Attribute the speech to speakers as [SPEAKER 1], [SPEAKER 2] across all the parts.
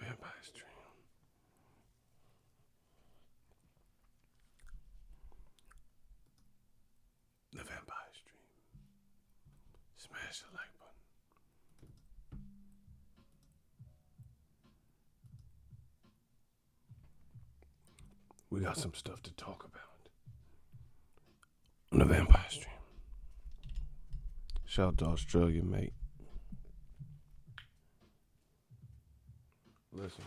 [SPEAKER 1] Vampire Stream. The Vampire Stream. Smash the like button. We got some stuff to talk about on the Vampire Stream. Shout out to Australia, mate. Listen.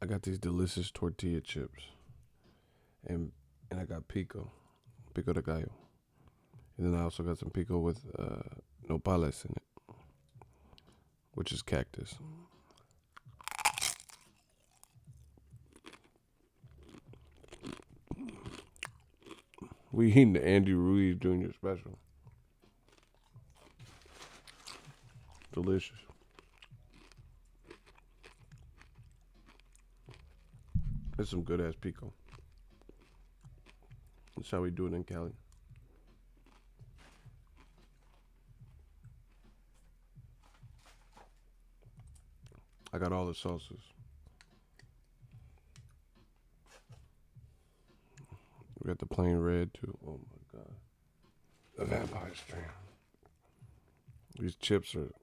[SPEAKER 1] I got these delicious tortilla chips. And I got pico de gallo. And then I also got some pico with nopales in it, which is cactus. We eating the Andy Ruiz Jr. special. Delicious. That's some good ass pico. That's how we do it in Cali. I got all the sauces. We got the plain red too. Oh my god. The Vampire Stream. These chips are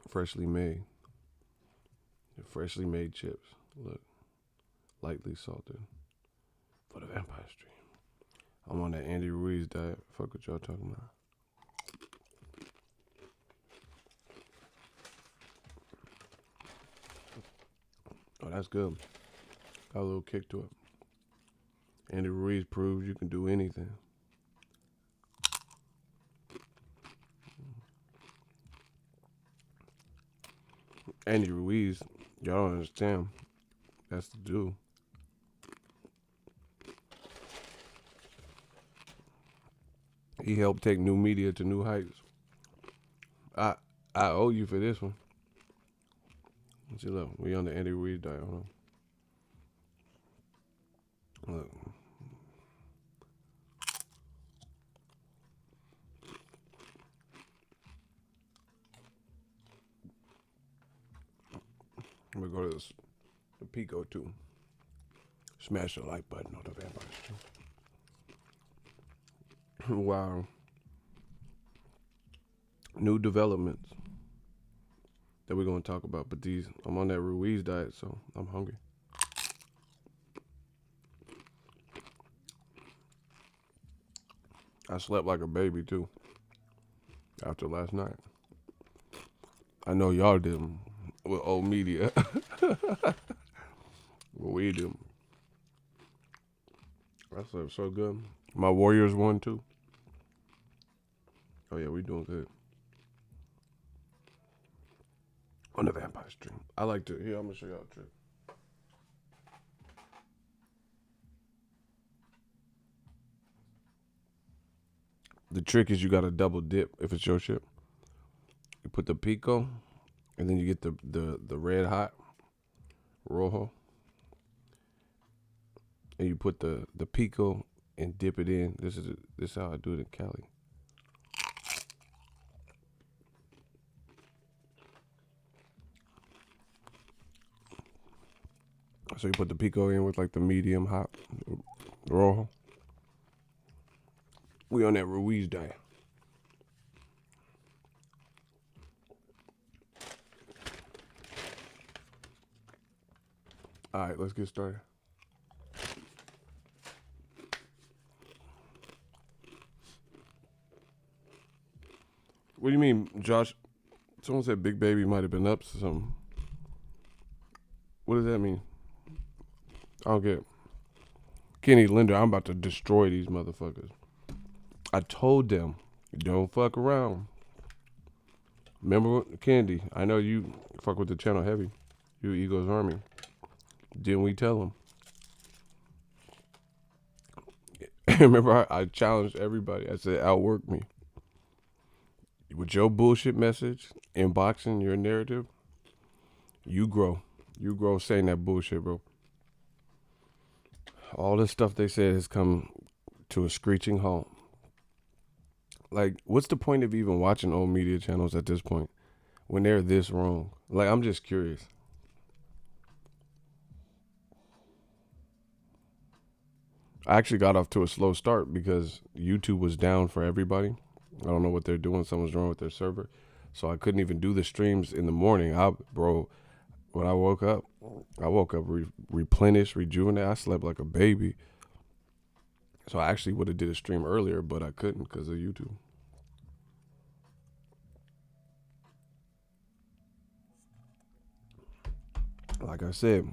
[SPEAKER 1] freshly made. They're freshly made chips. Look. Lightly salted. For the Vampire Stream. I'm on that Andy Ruiz diet. Fuck what y'all talking about. Oh, that's good. Got a little kick to it. Andy Ruiz proves you can do anything. Andy Ruiz, y'all don't understand. That's the dude. He helped take new media to new heights. I owe you for this one. See, look, we on the Andy Ruiz diet. Hold on. Look. I'm gonna go to the Pico too. Smash the like button on the Vampire Stream. Wow. New developments that we're gonna talk about, but I'm on that Ruiz diet, so I'm hungry. I slept like a baby too after last night. I know y'all didn't with old media. What we do. I slept so good. My Warriors won too. Oh yeah, we doing good. On the Vampire Stream. I like to, here, I'm gonna show y'all a trick. The trick is you gotta double dip if it's your ship. You put the pico, and then you get the red hot rojo, and you put the pico and dip it in. This is how I do it in Cali. So you put the pico in with like the medium hot rojo. We on that Ruiz diet. All right, let's get started. What do you mean, Josh? Someone said Big Baby might have been up to something. What does that mean? I don't get it. Kenny Linder, I'm about to destroy these motherfuckers. I told them, don't fuck around. Remember, Candy, I know you fuck with the channel heavy. You Eagles Army. Didn't we tell them? Remember, I challenged everybody. I said, outwork me. With your bullshit message, inboxing your narrative, you grow. You grow saying that bullshit, bro. All this stuff they said has come to a screeching halt. Like, what's the point of even watching old media channels at this point when they're this wrong? Like, I'm just curious. I actually got off to a slow start because YouTube was down for everybody. I don't know what they're doing. Something's wrong with their server. So I couldn't even do the streams in the morning. Bro, when I woke up replenished, rejuvenated. I slept like a baby. So I actually would have did a stream earlier, but I couldn't because of YouTube. Like I said,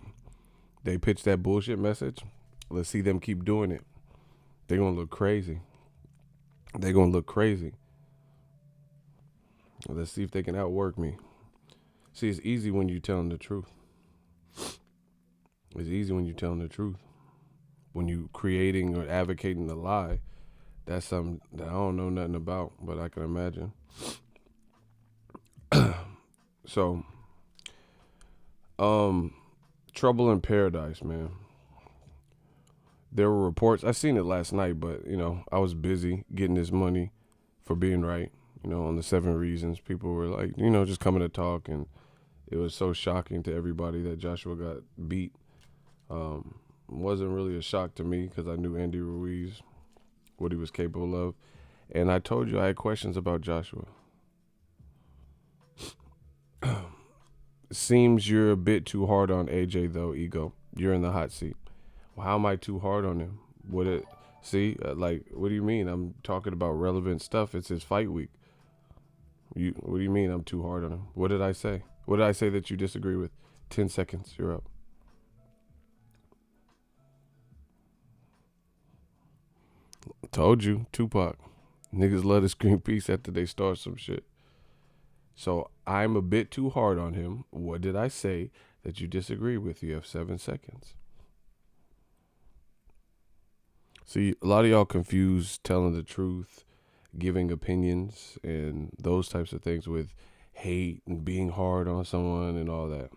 [SPEAKER 1] they pitched that bullshit message. Let's see them keep doing it. They're gonna look crazy. They're gonna look crazy. Let's see if they can outwork me. See, it's easy when you telling the truth. It's easy when you telling the truth. When you creating or advocating a lie, that's something that I don't know nothing about, but I can imagine. So, Trouble in Paradise, man. There were reports. I seen it last night, but I was busy getting this money for being right. On the 7 reasons, people were like, just coming to talk, and it was so shocking to everybody that Joshua got beat. Wasn't really a shock to me because I knew Andy Ruiz, what he was capable of, and I told you I had questions about Joshua. Seems you're a bit too hard on AJ though, Ego. You're in the hot seat. Well, how am I too hard on him? What do you mean? I'm talking about relevant stuff. It's his fight week. What do you mean I'm too hard on him? What did I say? What did I say that you disagree with? 10 seconds, you're up. Told you, Tupac. Niggas love to scream peace after they start some shit. So I'm a bit too hard on him. What did I say that you disagree with? You have 7 seconds. See, a lot of y'all confuse telling the truth, giving opinions, and those types of things with hate and being hard on someone and all that.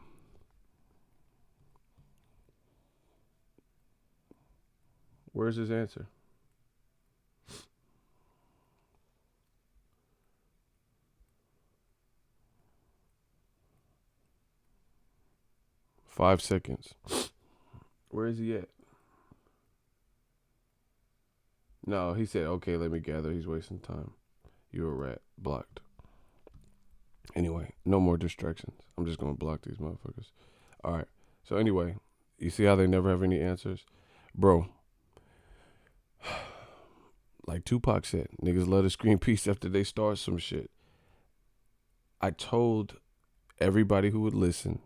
[SPEAKER 1] Where's his answer? Five seconds. Where is he at? No, he said, okay, let me gather. He's wasting time. You're a rat. Blocked. Anyway, no more distractions. I'm just going to block these motherfuckers. All right. So anyway, you see how they never have any answers? Bro, like Tupac said, niggas love to scream peace after they start some shit. I told everybody who would listen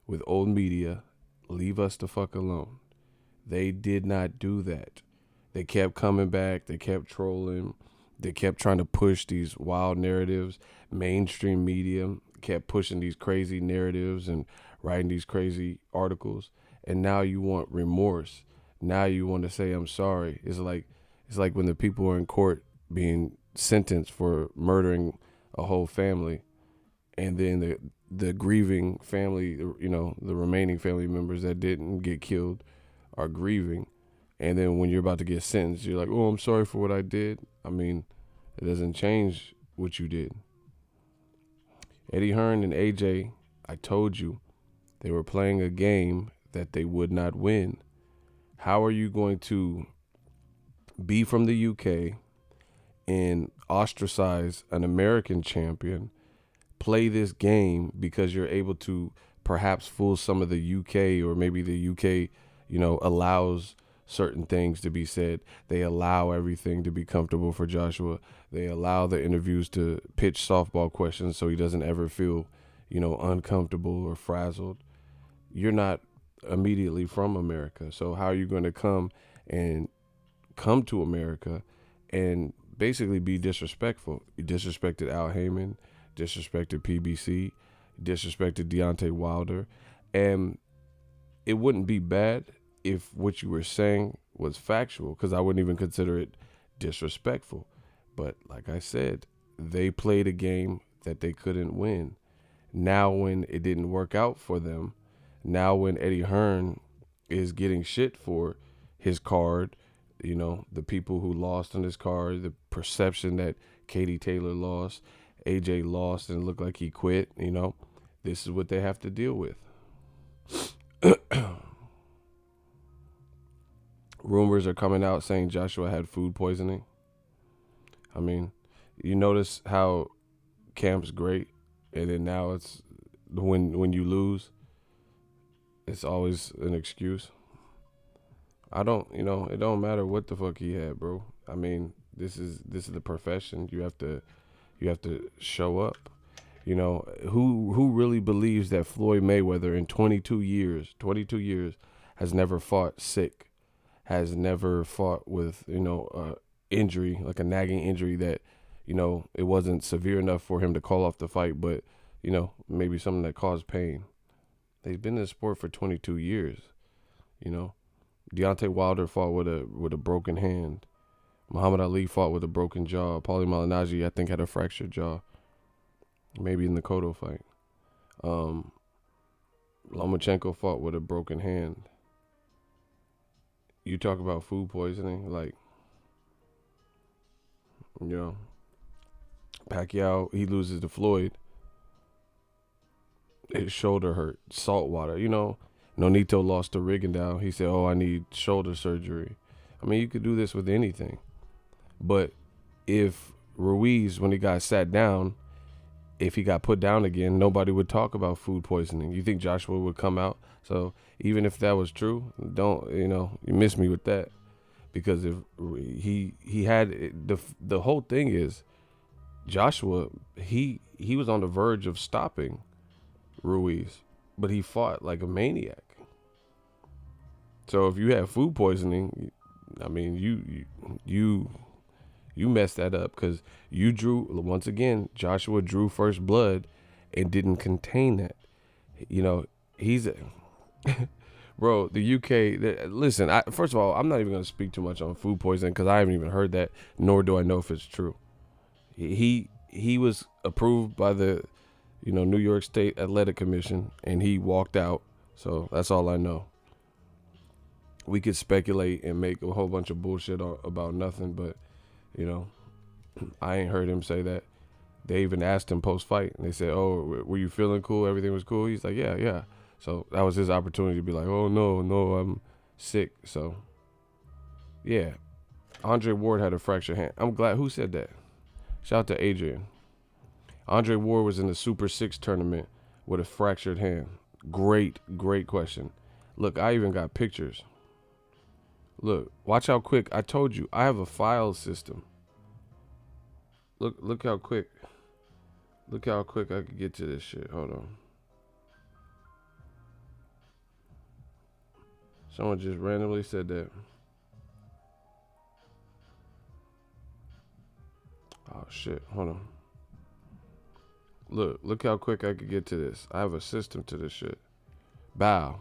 [SPEAKER 1] with old media, leave us the fuck alone. They did not do that. They kept coming back. They kept trolling. They kept trying to push these wild narratives. Mainstream media kept pushing these crazy narratives and writing these crazy articles. And now you want remorse. Now you want to say I'm sorry. It's like when the people are in court being sentenced for murdering a whole family, and then the grieving family, the remaining family members that didn't get killed are grieving. And then when you're about to get sentenced, you're like, oh, I'm sorry for what I did. I mean, it doesn't change what you did. Eddie Hearn and AJ, I told you, they were playing a game that they would not win. How are you going to be from the UK and ostracize an American champion, play this game because you're able to perhaps fool some of the UK, or maybe the UK, allows certain things to be said. They allow everything to be comfortable for Joshua. They allow the interviews to pitch softball questions so he doesn't ever feel, uncomfortable or frazzled. You're not immediately from America. So how are you going to come to America and basically be disrespectful? You disrespected Al Heyman, disrespected PBC, disrespected Deontay Wilder, and it wouldn't be bad if what you were saying was factual, because I wouldn't even consider it disrespectful. But like I said, they played a game that they couldn't win. Now when it didn't work out for them, now when Eddie Hearn is getting shit for his card, the people who lost on his card, the perception that Katie Taylor lost, AJ lost and it looked like he quit, this is what they have to deal with. Rumors are coming out saying Joshua had food poisoning. I mean, you notice how camp's great, and then now it's when you lose, it's always an excuse. I don't, it don't matter what the fuck he had, bro. I mean, this is the profession. You have to show up. Who really believes that Floyd Mayweather in 22 years has never fought sick, has never fought with, injury, like a nagging injury that, it wasn't severe enough for him to call off the fight, but, maybe something that caused pain. He's been in the sport for 22 years, Deontay Wilder fought with a broken hand. Muhammad Ali fought with a broken jaw. Paulie Malignaggi, I think, had a fractured jaw. Maybe in the Cotto fight. Lomachenko fought with a broken hand. You talk about food poisoning, Pacquiao, he loses to Floyd. His shoulder hurt. Salt water, Nonito lost to Rigondeaux. He said, I need shoulder surgery. I mean, you could do this with anything. But if Ruiz, when he got sat down, if he got put down again, nobody would talk about food poisoning. You think Joshua would come out? So even if that was true, you miss me with that. Because if he had the whole thing is Joshua, he was on the verge of stopping Ruiz, but he fought like a maniac. So if you have food poisoning, I mean, you messed that up because you drew, once again, Joshua drew first blood and didn't contain that. He's bro, the UK, listen, first of all, I'm not even going to speak too much on food poisoning because I haven't even heard that, nor do I know if it's true. He was approved by the, New York State Athletic Commission, and he walked out. So that's all I know. We could speculate and make a whole bunch of bullshit about nothing, but, I ain't heard him say that. They even asked him post-fight, and they said, were you feeling cool? Everything was cool? He's like, yeah. So that was his opportunity to be like, no, I'm sick. So, yeah. Andre Ward had a fractured hand. I'm glad. Who said that? Shout out to Adrian. Andre Ward was in the Super 6 tournament with a fractured hand. Great question. Look, I even got pictures. Look, watch how quick. I told you, I have a file system. Look how quick. Look how quick I could get to this shit. Hold on. Someone just randomly said that. Oh, shit. Hold on. Look how quick I could get to this. I have a system to this shit. Bow.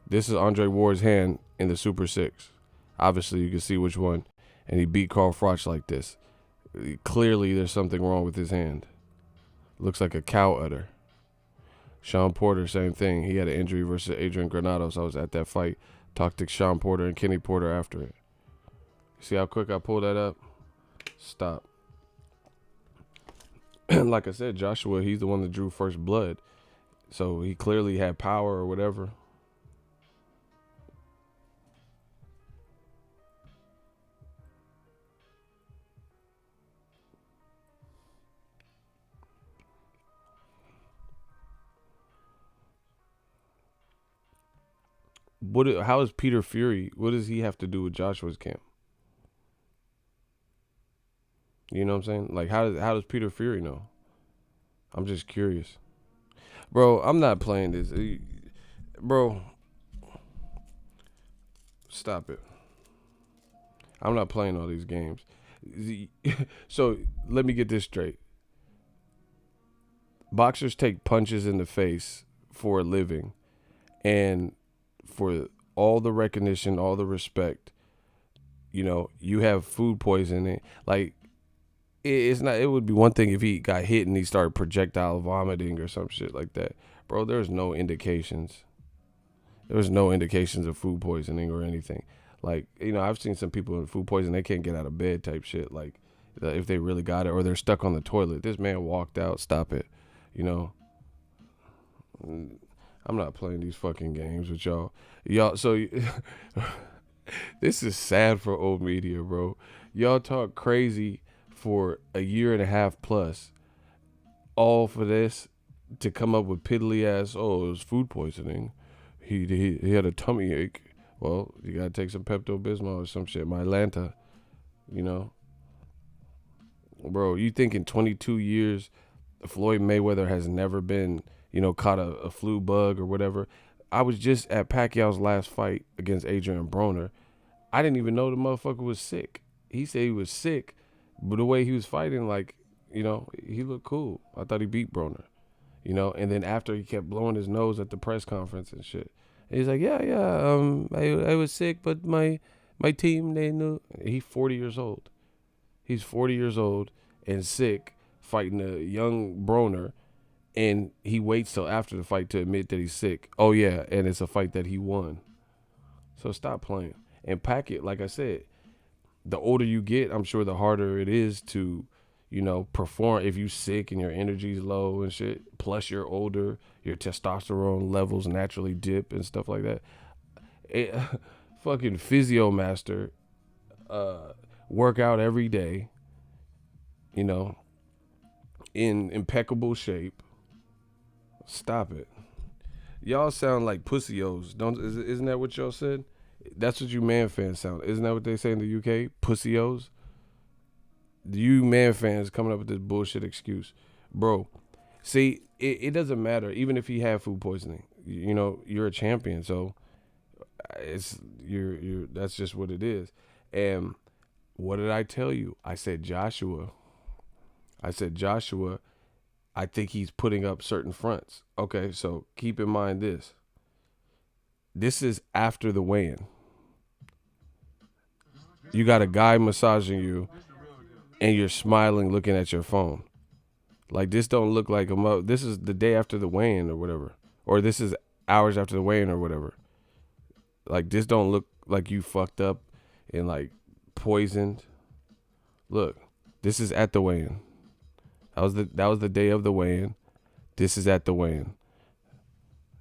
[SPEAKER 1] This is Andre Ward's hand in the Super 6. Obviously, you can see which one. And he beat Carl Froch like this. Clearly, there's something wrong with his hand. Looks like a cow udder. Sean Porter, same thing. He had an injury versus Adrian Granados. I was at that fight. Talked to Sean Porter and Kenny Porter after it. See how quick I pulled that up? Stop. Like I said, Joshua, he's the one that drew first blood. So he clearly had power or whatever. How is Peter Fury? What does he have to do with Joshua's camp? You know what I'm saying? Like, how does Peter Fury know? I'm just curious. Bro, I'm not playing this. Bro, stop it. I'm not playing all these games. So, let me get this straight. Boxers take punches in the face for a living. And for all the recognition, all the respect, you have food poisoning. Like, it's not. It would be one thing if he got hit and he started projectile vomiting or some shit like that, bro. There's no indications. There's no indications of food poisoning or anything. Like, I've seen some people with food poisoning, they can't get out of bed type shit. Like, if they really got it or they're stuck on the toilet. This man walked out. Stop it. You know, I'm not playing these fucking games with y'all. So this is sad for old media, bro. Y'all talk crazy for a year and a half plus, all for this to come up with piddly ass. Oh, it was food poisoning. He had a tummy ache. Well, you gotta take some Pepto Bismol or some shit. My Atlanta, you know, bro. You think in 22 years, Floyd Mayweather has never been, caught a flu bug or whatever? I was just at Pacquiao's last fight against Adrian Broner. I didn't even know the motherfucker was sick. He said he was sick, but the way he was fighting, like, he looked cool. I thought he beat Broner, and then after he kept blowing his nose at the press conference and shit. And he's like, yeah, I was sick, but my team, they knew. He's 40 years old. He's 40 years old and sick, fighting a young Broner, and he waits till after the fight to admit that he's sick. Oh, yeah, and it's a fight that he won. So stop playing. And Pacquiao, like I said, the older you get, I'm sure the harder it is to, perform if you sick and your energy's low and shit. Plus you're older, your testosterone levels naturally dip and stuff like that. Fucking physio master, work out every day, in impeccable shape. Stop it. Y'all sound like pussios. Isn't that what y'all said? That's what you man fans sound. Isn't that what they say in the UK? Pussios? You man fans coming up with this bullshit excuse. Bro, see, it doesn't matter. Even if he had food poisoning, you're a champion. So that's just what it is. And what did I tell you? I said Joshua, I think he's putting up certain fronts. Okay, so keep in mind this. This is after the weigh-in. You got a guy massaging you, and you're smiling, looking at your phone. Like, this don't look like this is the day after the weigh-in or whatever. Or this is hours after the weigh-in or whatever. Like, this don't look like you fucked up and, like, poisoned. Look, this is at the weigh-in. That was the day of the weigh-in. This is at the weigh-in.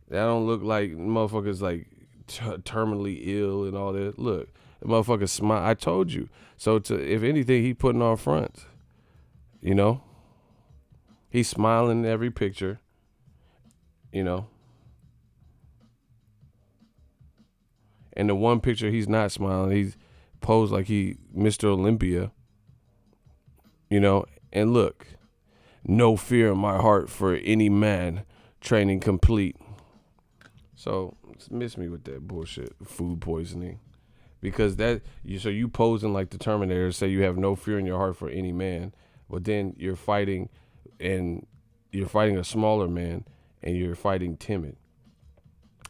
[SPEAKER 1] That don't look like motherfuckers like terminally ill and all that. Look, the motherfucker smile. I told you. So if anything, he putting on fronts. He's smiling in every picture. And the one picture he's not smiling, he's posed like he Mr. Olympia. And look, no fear in my heart for any man, training complete. So miss me with that bullshit, food poisoning, because you posing like the Terminator, say you have no fear in your heart for any man, but then you're fighting a smaller man and you're fighting timid.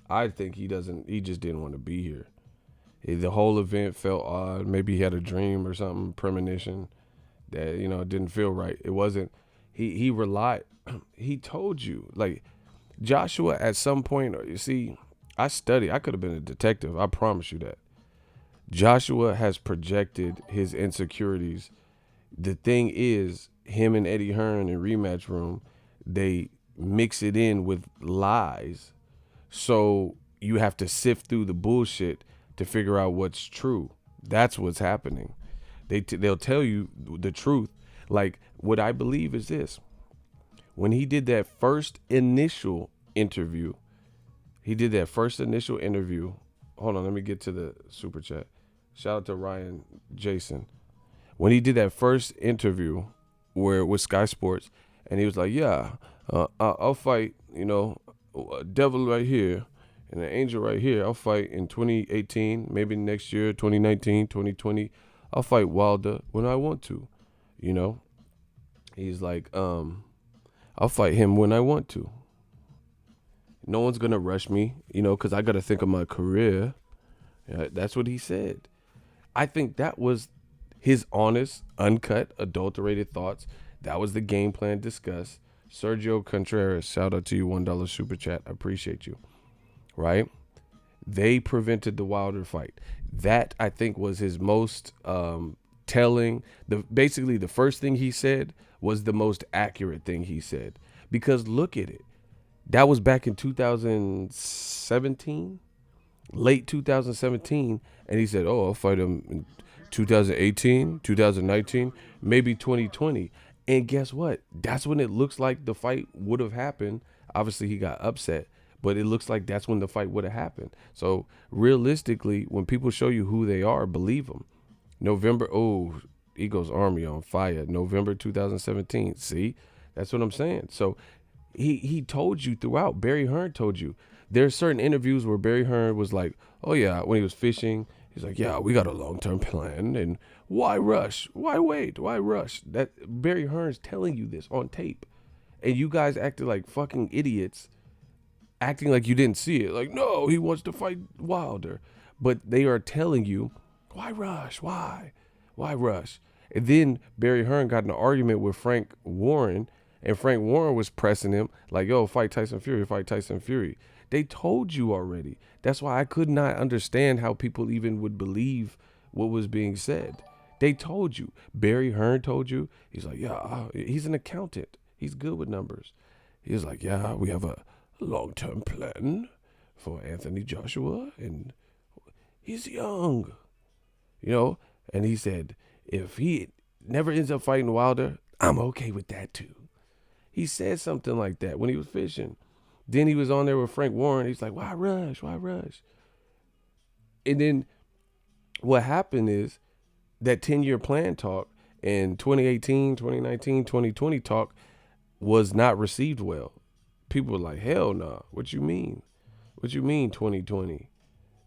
[SPEAKER 1] I think he just didn't want to be here. The whole event felt odd. Maybe he had a dream or something, premonition that, it didn't feel right. It wasn't, he relied, he told you, like, Joshua at some point, you see, I could have been a detective. I promise you that. Joshua has projected his insecurities. The thing is, him and Eddie Hearn in rematch room, they mix it in with lies. So you have to sift through the bullshit to figure out what's true. That's what's happening. They'll tell you the truth. Like, what I believe is this. When he did that first initial interview, hold on, let me get to the super chat. Shout out to Ryan Jason. When he did that first interview with Sky Sports, and he was like, yeah, I'll fight, a devil right here and an angel right here. I'll fight in 2018, maybe next year, 2019, 2020. I'll fight Wilder when I want to, He's like, I'll fight him when I want to. No one's going to rush me, because I got to think of my career. That's what he said. I think that was his honest, uncut, adulterated thoughts. That was the game plan discussed. Sergio Contreras, shout out to you, $1 super chat. I appreciate you. Right? They prevented the Wilder fight. That, I think, was his most telling. Basically, the first thing he said was the most accurate thing he said. Because look at it. That was back in 2017, late 2017. And he said, oh, I'll fight him in 2018, 2019, maybe 2020. And guess what? That's when it looks like the fight would have happened. Obviously, he got upset, but it looks like that's when the fight would have happened. So realistically, when people show you who they are, believe them. November, Eagles Army on fire. November 2017. See, that's what I'm saying. So he told you throughout. Barry Hearn told you. There's certain interviews where Barry Hearn was like, oh yeah, when he was fishing, he's like, yeah, we got a long-term plan, and why rush? Why wait? Why rush? That Barry Hearn's telling you this on tape, and you guys acted like fucking idiots, acting like you didn't see it. Like, no, he wants to fight Wilder, but they are telling you, why rush? Why rush? And then Barry Hearn got in an argument with Frank Warren, and Frank Warren was pressing him like, yo, fight Tyson Fury, fight Tyson Fury. They told you already. That's why I could not understand how people even would believe what was being said. They told you. Barry Hearn told you. He's like, yeah, he's an accountant. He's good with numbers. He's like, yeah, we have a long-term plan for Anthony Joshua, and he's young, And he said, if he never ends up fighting Wilder, I'm okay with that too. He said something like that when he was fishing. Then he was on there with Frank Warren. He's like, why rush? Why rush? And then what happened is that 10-year plan talk in 2018, 2019, 2020 talk was not received well. People were like, hell no. Nah. What you mean? What you mean 2020?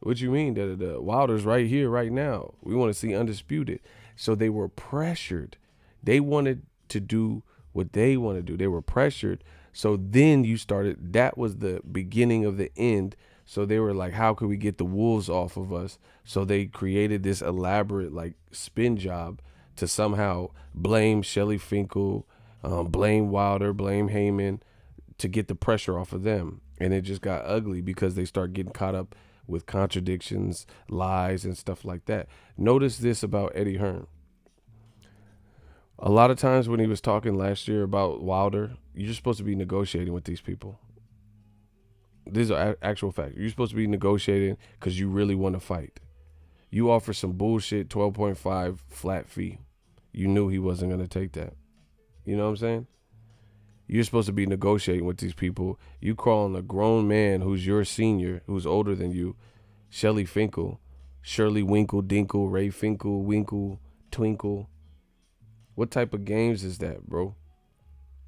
[SPEAKER 1] What you mean? The Wilder's right here, right now. We want to see undisputed. So they were pressured. They wanted to do what they want to do. They were pressured. So then you started, that was the beginning of the end. So they were like, how could we get the wolves off of us? So they created this elaborate like spin job to somehow blame Shelley Finkel, blame Wilder, blame Heyman, to get the pressure off of them. And it just got ugly because they start getting caught up with contradictions, lies, and stuff like that. Notice this about Eddie Hearn. A lot of times when he was talking last year about Wilder, you're supposed to be negotiating with these people. These are actual facts. You're supposed to be negotiating because you really want to fight. You offer some bullshit 12.5 flat fee. You knew he wasn't going to take that. You know what I'm saying? You're supposed to be negotiating with these people. You calling a grown man who's your senior, who's older than you, Shelley Finkel, Shirley Winkle, Dinkle, Ray Finkel, Winkle, Twinkle. What type of games is that, bro?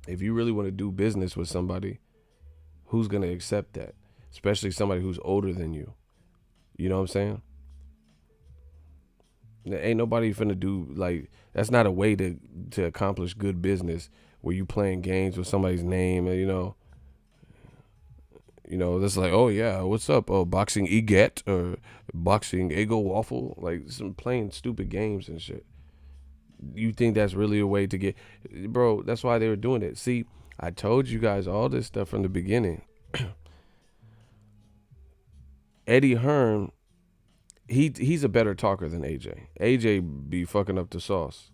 [SPEAKER 1] If you really want to do business with somebody, who's going to accept that? Especially somebody who's older than you. You know what I'm saying? There ain't nobody finna do, like, that's not a way to accomplish good business where you playing games with somebody's name and, that's like, oh yeah, what's up? Oh, Boxingego or Boxingego waffle, like some playing stupid games and shit. You think that's really a way to get, bro? That's why they were doing it. See, I told you guys all this stuff from the beginning. Eddie Hearn, he's a better talker than AJ. AJ be fucking up the sauce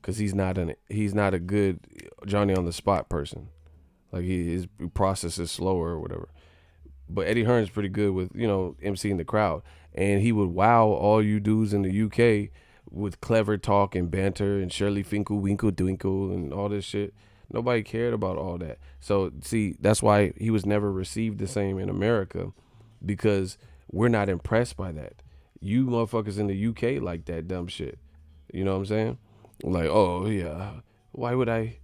[SPEAKER 1] because he's not a good Johnny on the spot person. Like his process is slower or whatever. But Eddie Hearn's pretty good with emceeing the crowd, and he would wow all you dudes in the UK with clever talk and banter and Shirley Finkel, Winkle, Dwinkle, and all this shit. Nobody cared about all that. So see, that's why he was never received the same in America, because we're not impressed by that. You motherfuckers in the UK like that dumb shit. You know what I'm saying? Like, oh yeah, why would I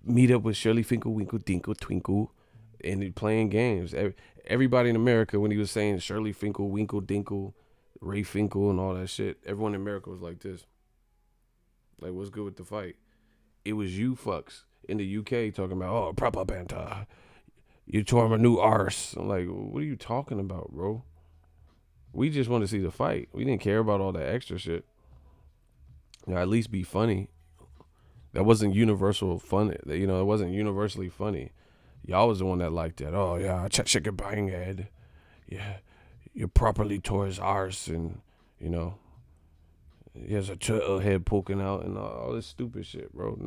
[SPEAKER 1] meet up with Shirley Finkel, Winkle, Dinkle, Twinkle, and playing games? Everybody in America, when he was saying Shirley Finkel, Winkle, Dinkle, Ray Finkel, and all that shit, everyone in America was like this. Like, what's good with the fight? It was you fucks in the UK talking about, oh, proper banter. You tore him a new arse. I'm like, what are you talking about, bro? We just want to see the fight. We didn't care about all that extra shit. At least be funny. That wasn't universal fun. It wasn't universally funny. Y'all was the one that liked that. Oh, yeah, check your bang head. Yeah, you properly tore his arse, and, He has a turtle head poking out and all this stupid shit, bro.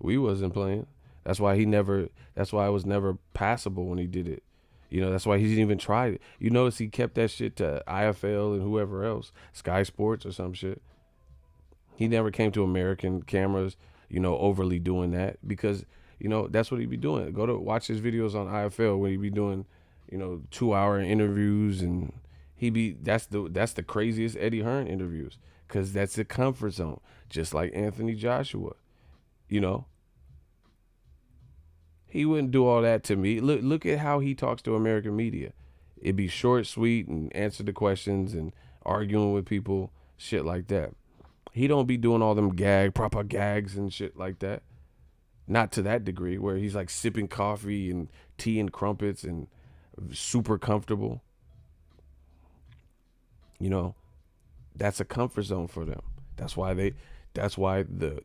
[SPEAKER 1] We wasn't playing. That's why he never. That's why it was never passable when he did it. That's why he didn't even try it. You notice he kept that shit to IFL and whoever else, Sky Sports or some shit. He never came to American cameras, overly doing that because, that's what he'd be doing. Go to watch his videos on IFL where he'd be doing, 2-hour interviews and that's the craziest Eddie Hearn interviews because that's the comfort zone, just like Anthony Joshua. You know, he wouldn't do all that to me. Look at how he talks to American media. It'd be short, sweet, and answer the questions and arguing with people, shit like that. He don't be doing all them proper gags and shit like that. Not to that degree where he's like sipping coffee and tea and crumpets and super comfortable. You know, that's a comfort zone for them. That's why the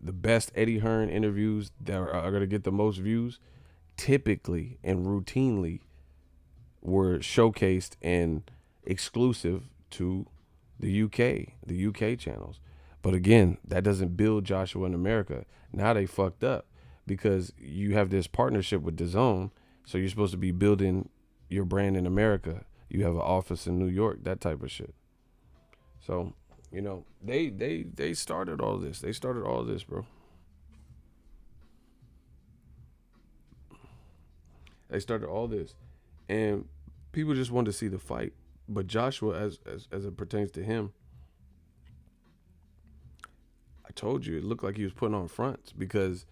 [SPEAKER 1] best Eddie Hearn interviews that are going to get the most views typically and routinely were showcased and exclusive to the UK channels. But again, that doesn't build Joshua in America. Now they fucked up because you have this partnership with DAZN, so you're supposed to be building your brand in America. You have an office in New York, that type of shit. So, they started all this. They started all this, bro. They started all this, and people just wanted to see the fight. But Joshua, as it pertains to him, I told you it looked like he was putting on fronts because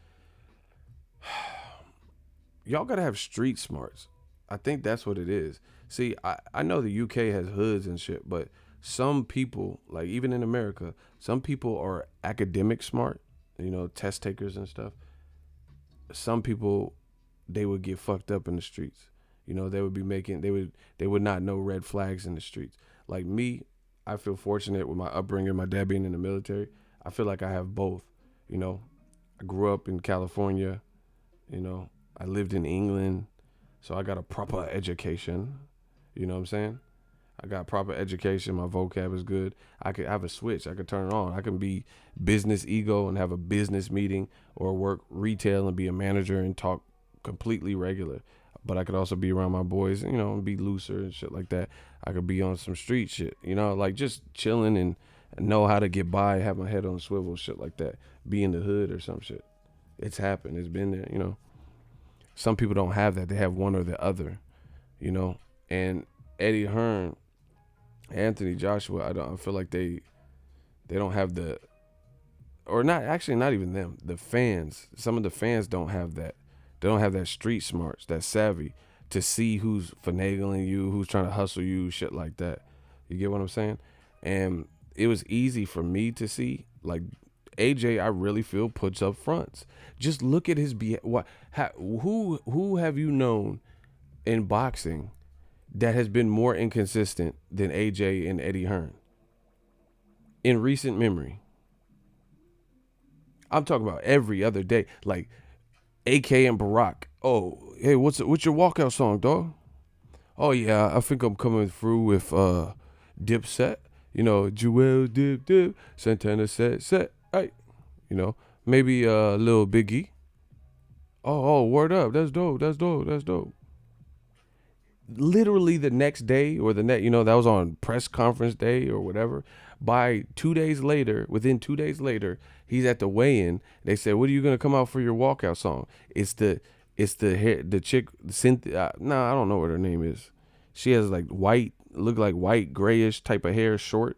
[SPEAKER 1] y'all gotta have street smarts. I think that's what it is. See, I know the UK has hoods and shit, but some people, like even in America, some people are academic smart, test takers and stuff. Some people, they would get fucked up in the streets. They would be they would not know red flags in the streets. Like me, I feel fortunate with my upbringing, my dad being in the military. I feel like I have both. I grew up in California, I lived in England, so I got a proper education. You know what I'm saying? I got proper education. My vocab is good. I could have a switch. I could turn it on. I can be business ego and have a business meeting or work retail and be a manager and talk completely regular. But I could also be around my boys, and be looser and shit like that. I could be on some street shit, like just chilling and know how to get by, have my head on a swivel, shit like that. Be in the hood or some shit. It's happened. It's been there, Some people don't have that. They have one or the other, And Eddie Hearn, Anthony Joshua, I feel like they don't have not even them. The fans, some of the fans don't have that. They don't have that street smarts, that savvy to see who's finagling you, who's trying to hustle you, shit like that. You get what I'm saying? And it was easy for me to see, like AJ, I really feel puts up fronts. Just look at his who have you known in boxing that has been more inconsistent than AJ and Eddie Hearn in recent memory? I'm talking about every other day, like AK and Barack. Oh, hey, what's your walkout song, dog? Oh yeah, I think I'm coming through with Dipset. Jewel Dip, Santana set. Hey, maybe Lil Biggie. Oh, word up, that's dope. Literally the next day or that was on press conference day or whatever. By 2 days later, within 2 days later, he's at the weigh-in. They said, "What are you gonna come out for your walkout song?" The chick Cynthia. I don't know what her name is. She has like white grayish type of hair, short,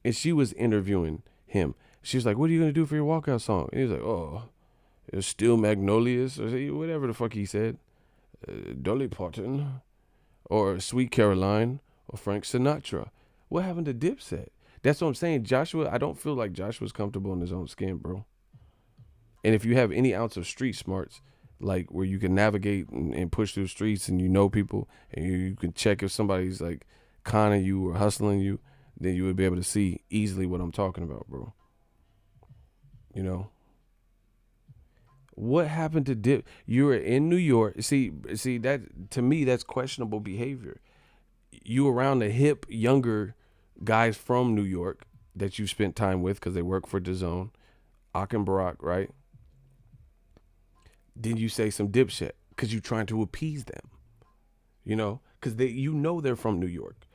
[SPEAKER 1] and she was interviewing him. She was like, "What are you gonna do for your walkout song?" And he was like, "Oh, it's Still Magnolias or whatever the fuck he said, Dolly Parton." Or Sweet Caroline, or Frank Sinatra. What happened to Dipset? That's what I'm saying. Joshua, I don't feel like Joshua's comfortable in his own skin, bro. And if you have any ounce of street smarts, like where you can navigate and push through streets and people and you can check if somebody's like conning you or hustling you, then you would be able to see easily what I'm talking about, bro. What happened to Dip? You were in New York. See that to me that's questionable behavior. You around the hip younger guys from New York that you spent time with because they work for DAZN, Ak and Barack, right? Then you say some dipshit because you're trying to appease them, because they're from New York,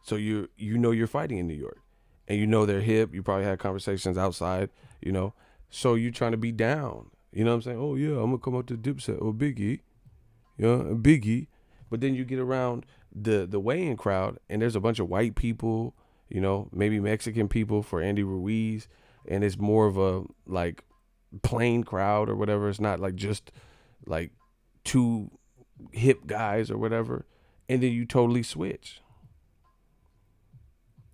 [SPEAKER 1] so you're fighting in New York, and they're hip. You probably had conversations outside, so you're trying to be down. You know what I'm saying? Oh yeah, I'm gonna come out to Dipset or Biggie, Biggie, but then you get around the weigh-in crowd, and there's a bunch of white people, maybe Mexican people for Andy Ruiz, and it's more of a like plain crowd or whatever. It's not like just like two hip guys or whatever, and then you totally switch.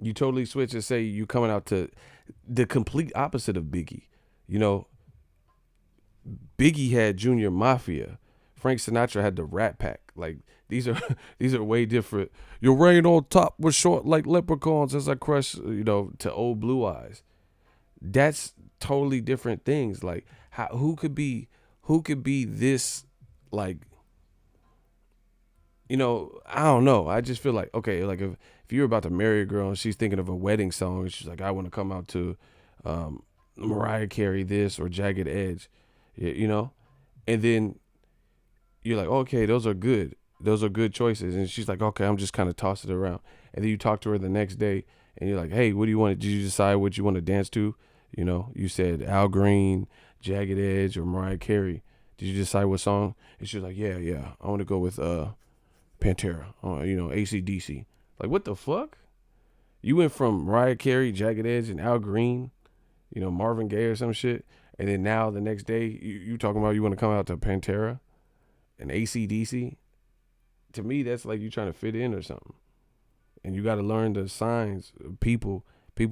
[SPEAKER 1] You totally switch and say you coming out to the complete opposite of Biggie. You know, Biggie had Junior Mafia. Frank Sinatra had the Rat Pack. Like these are these are way different. Your rain on top was short like leprechauns as I crush, to Old Blue Eyes. That's totally different things. Like who could be this like I don't know. I just feel like, okay, like if you're about to marry a girl and she's thinking of a wedding song and she's like, I want to come out to Mariah Carey this or Jagged Edge, and then you're like, okay, those are good. Those are good choices. And she's like, okay, I'm just kind of tossing it around. And then you talk to her the next day and you're like, hey, what do you want? Did you decide what you want to dance to? You said Al Green, Jagged Edge, or Mariah Carey. Did you decide what song? And she's like, yeah, I want to go with Pantera, AC/DC. Like, what the fuck? You went from Mariah Carey, Jagged Edge, and Al Green, Marvin Gaye or some shit, and then now the next day you talking about you want to come out to Pantera and AC/DC. To me, that's like you trying to fit in or something. And you got to learn the signs. People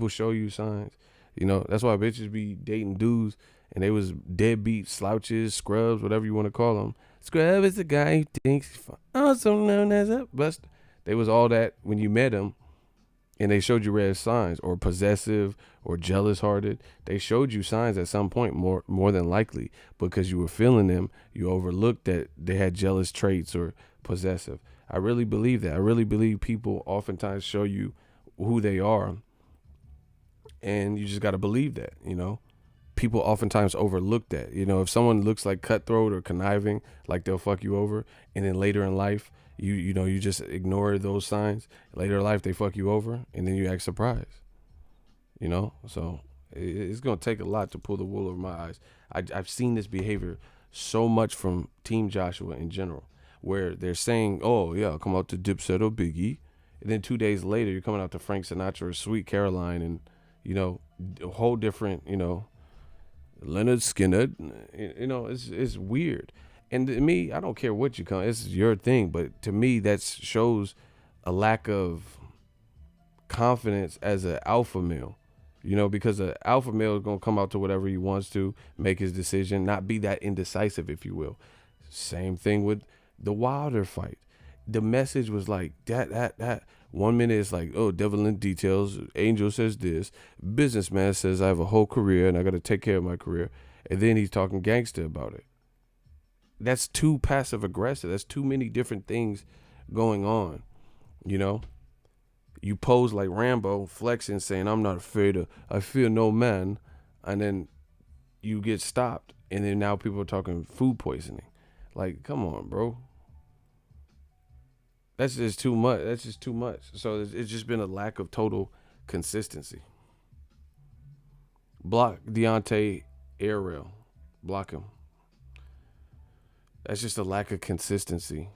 [SPEAKER 1] show you signs. That's why bitches be dating dudes and they was deadbeat slouches, scrubs, whatever you want to call them. Scrub is the guy who thinks he's also known as a bust. They was all that when you met them, and they showed you red signs, or possessive, or jealous hearted. They showed you signs at some point, more than likely, because you were feeling them. You overlooked that they had jealous traits or possessive. I really believe that. I really believe people oftentimes show you who they are, and you just got to believe that. People oftentimes overlook that. If someone looks like cutthroat or conniving, like they'll fuck you over, and then later in life, you just ignore those signs. Later in life, they fuck you over, and then you act surprised. So it's gonna take a lot to pull the wool over my eyes. I've seen this behavior so much from Team Joshua in general, where they're saying, "Oh yeah, I'll come out to Dipset or Biggie," and then 2 days later, you're coming out to Frank Sinatra or Sweet Caroline, and a whole different, Leonard Skinner. It's weird. And to me, I don't care what you come. It's your thing, but to me, that shows a lack of confidence as an alpha male. Because an alpha male is gonna come out to whatever he wants to, make his decision, not be that indecisive, if you will. Same thing with the Wilder fight. The message was like that. 1 minute it's like, oh, devil in details. Angel says this. Businessman says I have a whole career and I got to take care of my career. And then he's talking gangster about it. That's too passive aggressive. That's too many different things going on. You pose like Rambo, flexing, saying I'm not afraid I fear no man, and then you get stopped, and then now people are talking food poisoning. Like, come on, bro. That's just too much. So it's just been a lack of total consistency. Block Deontay air rail. Block him. That's just a lack of consistency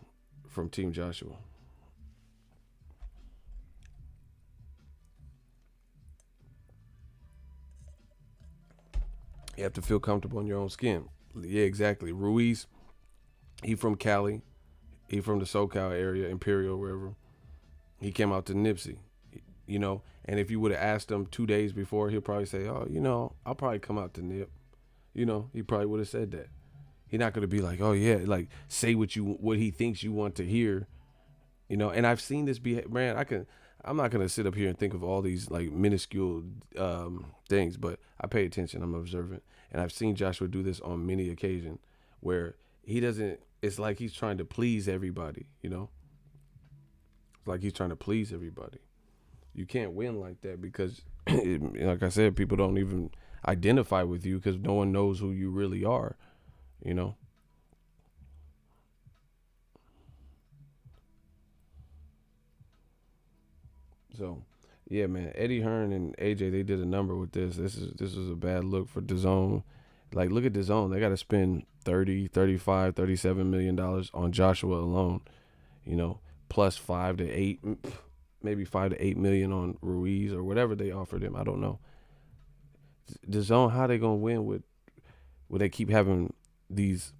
[SPEAKER 1] from Team Joshua. You have to feel comfortable in your own skin. Yeah, exactly. Ruiz, he from Cali. He from the SoCal area, Imperial, wherever. He came out to Nipsey, and if you would have asked him 2 days before, he'll probably say, oh, I'll probably come out to Nip. He probably would have said that. He's not going to be like, oh, yeah, like say what he thinks you want to hear, and I've seen this be, man, I'm not going to sit up here and think of all these like minuscule things, but I pay attention. I'm observant. And I've seen Joshua do this on many occasions where he doesn't, it's like he's trying to please everybody, It's like he's trying to please everybody. You can't win like that because, like I said, people don't even identify with you because no one knows who you really are. You know. So, yeah, man, Eddie Hearn and AJ they did a number with this. This is a bad look for DAZN. Like, look at DAZN. They got to spend 30, 35, 37 million dollars on Joshua alone. You know, plus 5 to 8, maybe 5 to 8 million on Ruiz or whatever they offered him. I don't know. DAZN, how they gonna win with? Will they keep having these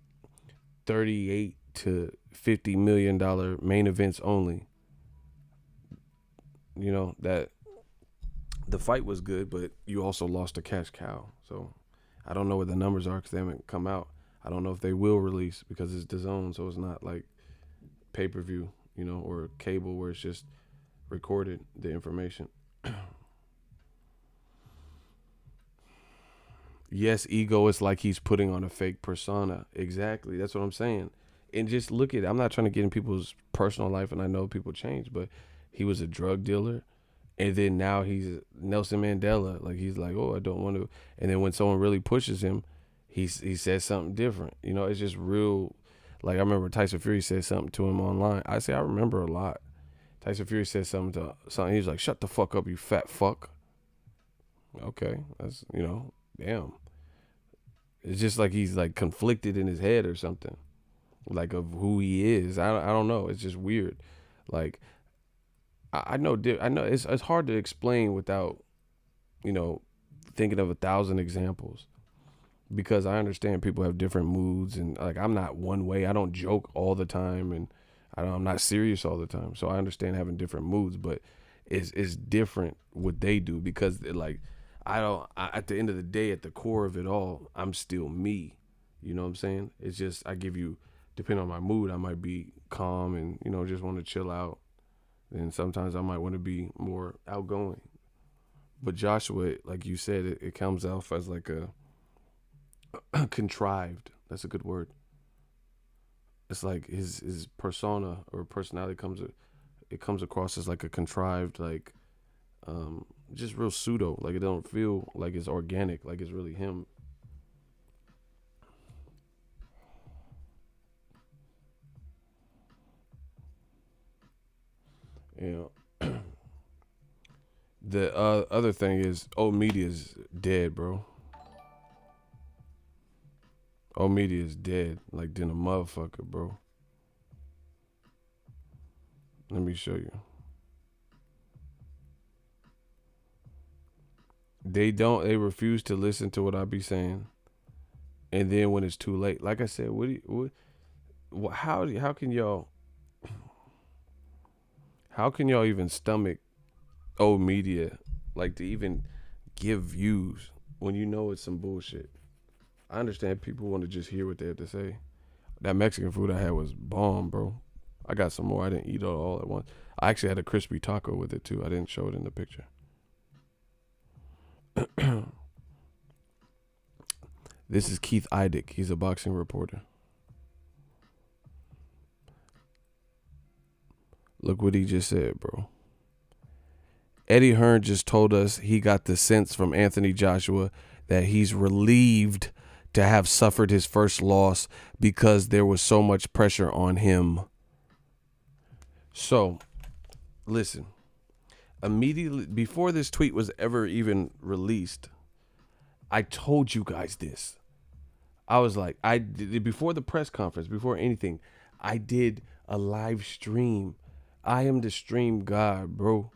[SPEAKER 1] 38 to 50 million dollar main events only? You know that the fight was good, but you also lost a cash cow. So I don't know what the numbers are because they haven't come out. I don't know if they will release because it's DAZN, so it's not like pay per view, or cable where it's just recorded the information. Yes, ego is like he's putting on a fake persona. Exactly, that's what I'm saying. And just look at it. I'm not trying to get in people's personal life, and I know people change, but he was a drug dealer. And then now he's Nelson Mandela. Like he's like, oh, I don't want to. And then when someone really pushes him, he says something different. It's just real. Like I remember Tyson Fury said something to him online. I remember a lot. Tyson Fury said something to something. He was like, "Shut the fuck up, you fat fuck." Okay, that's damn. It's just like he's like conflicted in his head or something, like of who he is. I don't know. It's just weird. Like I know it's hard to explain without you know thinking of 1,000 examples because I understand people have different moods and like I'm not one way. I don't joke all the time and I'm not serious all the time. So I understand having different moods, but it's different what they do because like at the end of the day, at the core of it all, I'm still me. You know what I'm saying? It's just I give you depending on my mood, I might be calm and just want to chill out. And sometimes I might want to be more outgoing. But Joshua, like you said, it comes off as like a contrived. That's a good word. It's like his persona or personality comes across as like a contrived, like just real pseudo. Like it don't feel like it's organic, like it's really him. You know. The other thing is, old media is dead, bro. Old media is dead, like than a motherfucker, bro. Let me show you. They refuse to listen to what I be saying, and then when it's too late, like I said, how can y'all even stomach old media, like to even give views when you know it's some bullshit? I understand people want to just hear what they have to say. That Mexican food I had was bomb, bro. I got some more. I didn't eat it all at once. I actually had a crispy taco with it too. I didn't show it in the picture. This is Keith Idick. He's a boxing reporter. Look what he just said, bro. Eddie Hearn just told us he got the sense from Anthony Joshua that he's relieved to have suffered his first loss because there was so much pressure on him. So, listen. Immediately before this tweet was ever even released, I told you guys this. I was like, I did before the press conference, before anything, I did a live stream. I am the stream god, bro.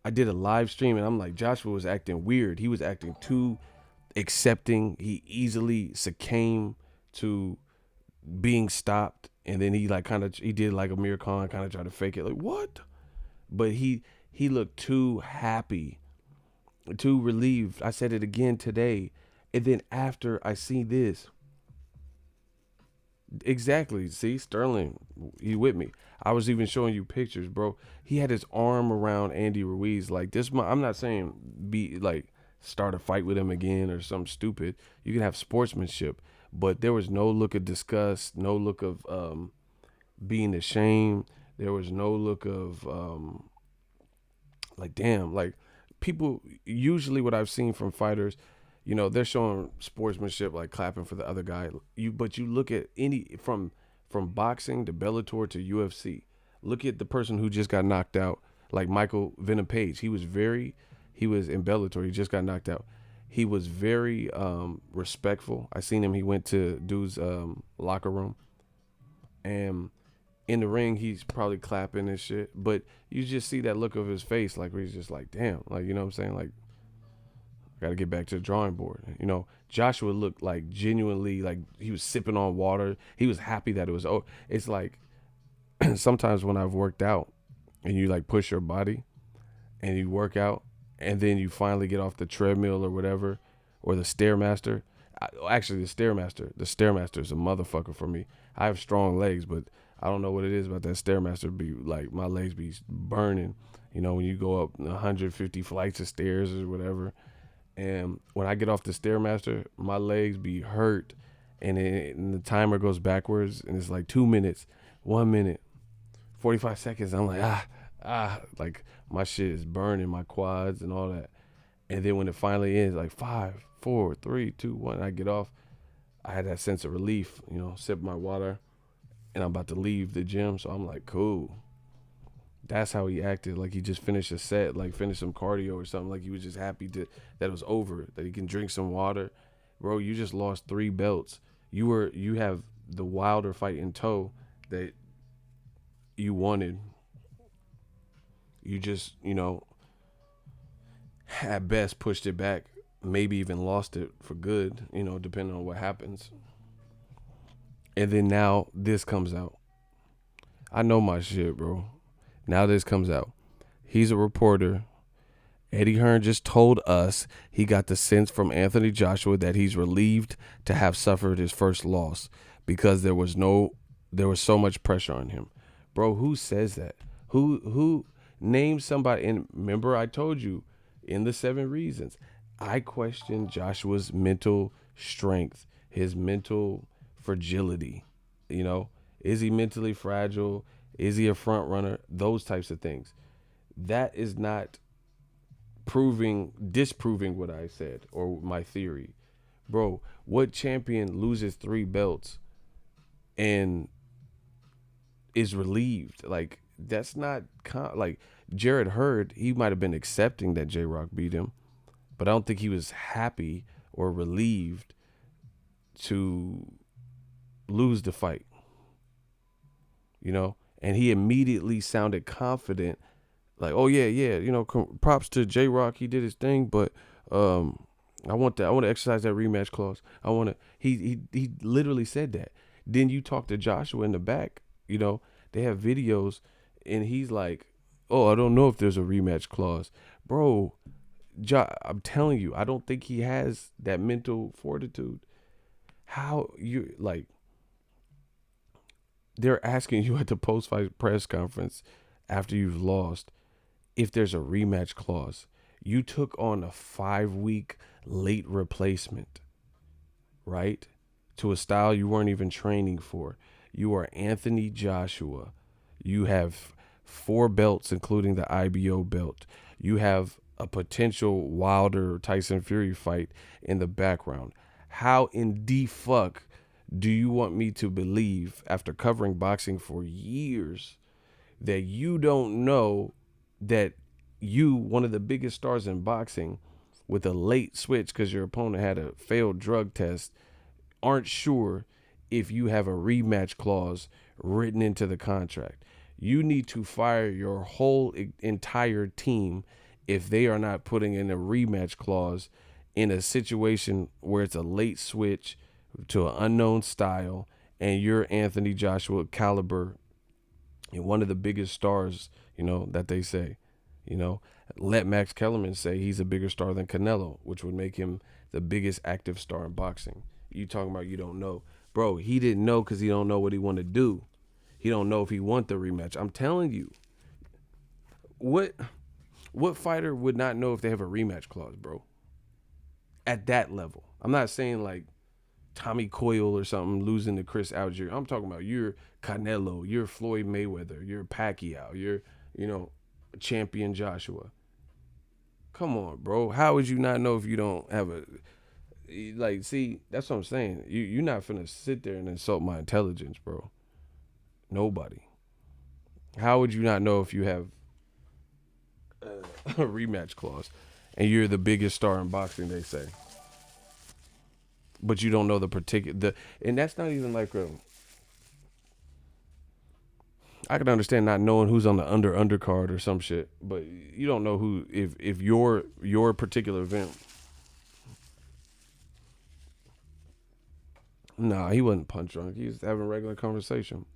[SPEAKER 1] I did a live stream and I'm like, Joshua was acting weird. He was acting too accepting. He easily succumbed to being stopped. And then he like he did like Amir Khan, kind of tried to fake it. Like, what? But he looked too happy, too relieved. I said it again today. And then after I see this, exactly. See, Sterling, he with me. I was even showing you pictures, bro. He had his arm around Andy Ruiz like this. I'm not saying be like start a fight with him again or something stupid. You can have sportsmanship, but there was no look of disgust, no look of being ashamed. There was no look of Like, damn, like people usually what I've seen from fighters, they're showing sportsmanship, like clapping for the other guy. But you look at any from boxing to Bellator to UFC. Look at the person who just got knocked out, like Michael Venom Page. He was in Bellator. He just got knocked out. He was very respectful. I seen him. He went to dude's locker room, and in the ring, he's probably clapping and shit. But you just see that look of his face, like where he's just like, damn, like you know what I'm saying, like got to get back to the drawing board. Joshua looked like genuinely like he was sipping on water. He was happy that it was. Oh, it's like sometimes when I've worked out and you like push your body and you work out and then you finally get off the treadmill or whatever or the stairmaster. Actually, the stairmaster is a motherfucker for me. I have strong legs, but I don't know what it is about that stairmaster. Be like my legs be burning. When you go up 150 flights of stairs or whatever, and when I get off the stairmaster, my legs be hurt, and the timer goes backwards, and it's like 2 minutes, 1 minute, 45 seconds. I'm like like my shit is burning, my quads and all that. And then when it finally ends, like 5, 4, 3, 2, 1, I get off. I had that sense of relief, sip my water, and I'm about to leave the gym. So I'm like, cool. That's how he acted. Like he just finished a set, like finished some cardio or something. Like he was just happy that it was over, that he can drink some water. Bro, you just lost 3 belts. You have the Wilder fight in tow that you wanted. You just, at best pushed it back, maybe even lost it for good, depending on what happens. And then now this comes out. I know my shit, bro. Now this comes out. He's a reporter. Eddie Hearn just told us he got the sense from Anthony Joshua that he's relieved to have suffered his first loss because there was so much pressure on him. Bro, who says that? Who names somebody? And remember I told you in the 7 reasons, I question Joshua's mental strength, his mental fragility. Is he mentally fragile? Is he a front runner? Those types of things. That is not disproving what I said or my theory. Bro, what champion loses 3 belts and is relieved? Like, that's not like Jared Hurd, he might have been accepting that J-Rock beat him, but I don't think he was happy or relieved to lose the fight. And he immediately sounded confident, like, oh yeah, props to J-Rock, he did his thing, but I want to exercise that rematch clause. He literally said that. Then you talk to Joshua in the back, they have videos, and he's like, oh, I don't know if there's a rematch clause. Bro, I'm telling you, I don't think he has that mental fortitude. How you, like, they're asking you at the post-fight press conference after you've lost if there's a rematch clause. You took on a 5-week late replacement, right? To a style you weren't even training for. You are Anthony Joshua. You have 4 belts, including the IBO belt. You have a potential Wilder Tyson Fury fight in the background. How in the fuck do you want me to believe, after covering boxing for years, that you don't know that you, one of the biggest stars in boxing, with a late switch because your opponent had a failed drug test, aren't sure if you have a rematch clause written into the contract? You need to fire your whole entire team if they are not putting in a rematch clause in a situation where it's a late switch to an unknown style and you're Anthony Joshua caliber and one of the biggest stars, that they say. Let Max Kellerman say he's a bigger star than Canelo, which would make him the biggest active star in boxing. You talking about you don't know. Bro, he didn't know because he don't know what he want to do. He don't know if he want the rematch. I'm telling you. What fighter would not know if they have a rematch clause, bro? At that level. I'm not saying like Tommy Coyle or something losing to Chris Algier. I'm talking about you're Canelo, you're Floyd Mayweather, you're Pacquiao, you're, champion Joshua. Come on, bro. How would you not know if you don't have a like? See, that's what I'm saying. You're not finna sit there and insult my intelligence, bro. Nobody. How would you not know if you have a rematch clause and you're the biggest star in boxing? They say, but you don't know the particular. And that's not even like a. I can understand not knowing who's on the undercard or some shit, but you don't know who if your particular event. Nah, he wasn't punch drunk. He was having a regular conversation.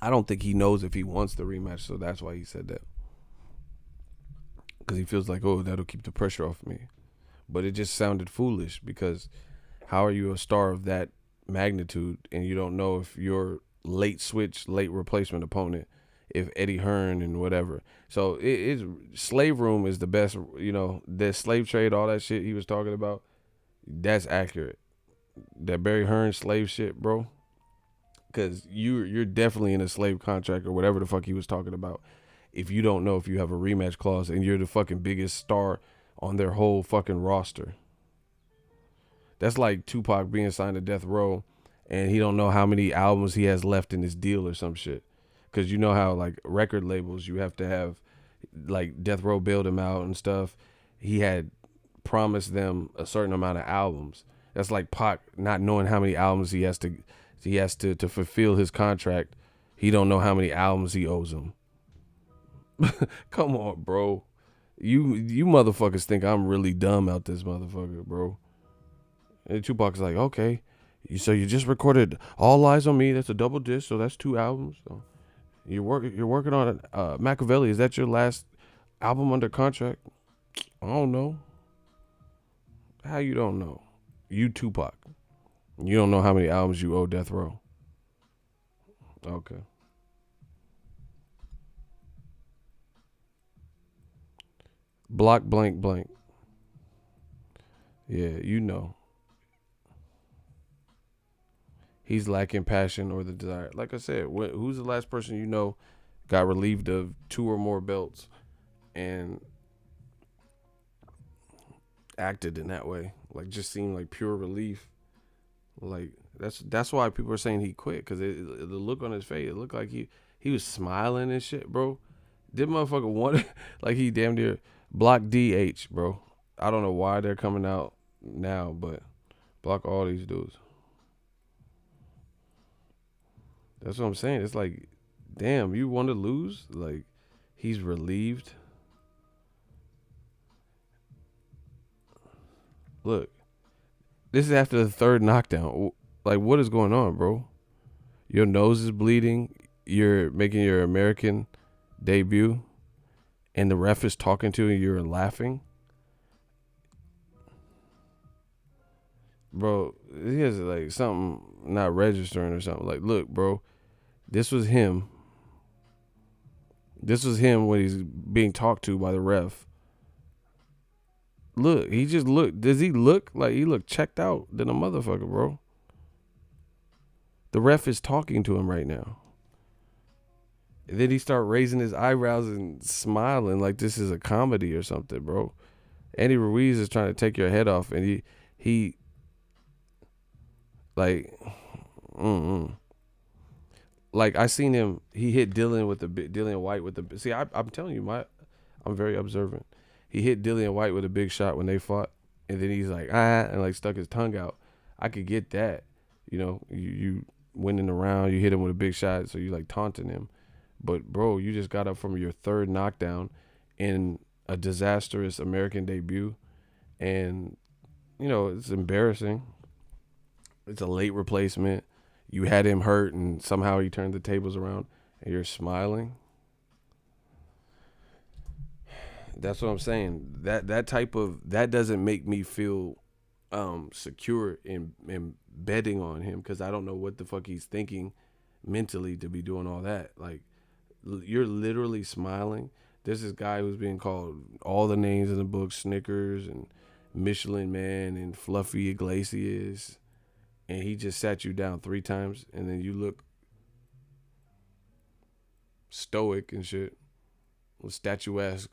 [SPEAKER 1] I don't think he knows if he wants the rematch, so that's why he said that. Because he feels like, oh, that'll keep the pressure off me. But it just sounded foolish because how are you a star of that magnitude and you don't know if your late switch, late replacement opponent, if Eddie Hearn and whatever. So it's slave room is the best, the slave trade, all that shit he was talking about. That's accurate. That Barry Hearn slave shit, bro. Because you're definitely in a slave contract or whatever the fuck he was talking about. If you don't know if you have a rematch clause and you're the fucking biggest star on their whole fucking roster. That's like Tupac being signed to Death Row and he don't know how many albums he has left in his deal or some shit. Because you know how like record labels, you have to have like Death Row bailed him out and stuff. He had promised them a certain amount of albums. That's like Pac not knowing how many albums he has to fulfill his contract. He don't know how many albums he owes him. Come on, bro. You motherfuckers think I'm really dumb out this motherfucker, bro. And Tupac's like, okay, so you just recorded All Eyes on Me. That's a double disc, so that's 2 albums. So you're working on it. Machiavelli. Is that your last album under contract? I don't know. How you don't know? You Tupac. You don't know how many albums you owe Death Row. Okay. Block blank blank. Yeah, you know. He's lacking passion or the desire. Like I said, who's the last person you know got relieved of 2 or more belts and acted in that way? Like just seemed like pure relief. Like that's why people are saying he quit because the look on his face, it looked like he was smiling and shit, bro. This motherfucker wanted like he damn near block DH, bro. I don't know why they're coming out now, but block all these dudes. That's what I'm saying. It's like, damn, you want to lose? Like, he's relieved. Look, this is after the 3rd knockdown. Like, what is going on, bro? Your nose is bleeding. You're making your American debut, and the ref is talking to you, and you're laughing. Bro, he has like something not registering or something. Like, look, bro, this was him. This was him when he's being talked to by the ref. Look, he just looked. Does he look like he looked checked out than a motherfucker, bro? The ref is talking to him right now. And then he start raising his eyebrows and smiling like this is a comedy or something, bro. Andy Ruiz is trying to take your head off, and he like, like I seen him. He hit Dillian White with the. See, I'm telling you, I'm very observant. He hit Dillian White with a big shot when they fought, and then he's like and like stuck his tongue out. I could get that, you winning the round, you hit him with a big shot, so you like taunting him. But bro, you just got up from your 3rd knockdown in a disastrous American debut, and it's embarrassing. It's a late replacement. You had him hurt, and somehow he turned the tables around, and you're smiling. That's what I'm saying. That doesn't make me feel secure in betting on him because I don't know what the fuck he's thinking mentally to be doing all that. Like, you're literally smiling. There's this guy who's being called all the names in the book, Snickers and Michelin Man and Fluffy Iglesias, and he just sat you down 3 times, and then you look stoic and shit, was statuesque.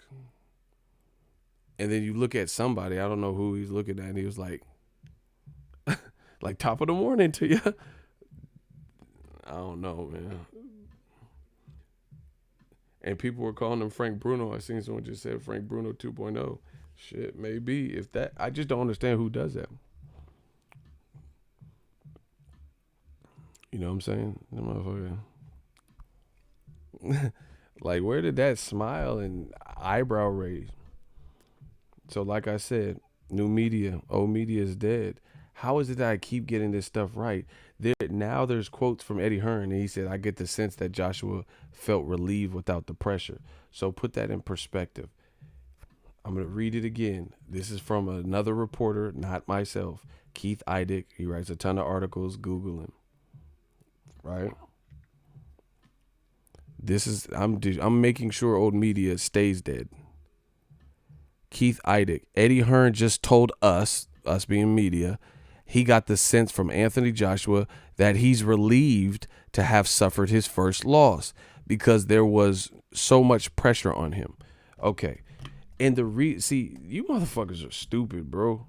[SPEAKER 1] And then you look at somebody, I don't know who he's looking at, and he was like top of the morning to you. I don't know, man. And people were calling him Frank Bruno. I seen someone just said Frank Bruno 2.0. Shit, maybe if that. I just don't understand who does that. You know what I'm saying? That motherfucker. Like, where did that smile and eyebrow raise? So, like I said, new media, old media is dead. How is it that I keep getting this stuff right? Now there's quotes from Eddie Hearn, and he said, I get the sense that Joshua felt relieved without the pressure. So put that in perspective. I'm going to read it again. This is from another reporter, not myself, Keith Eidick. He writes a ton of articles. Google him. Right? I'm making sure old media stays dead. Keith Eidick. Eddie Hearn just told us being media, he got the sense from Anthony Joshua that he's relieved to have suffered his first loss because there was so much pressure on him. Okay. And see, you motherfuckers are stupid, bro.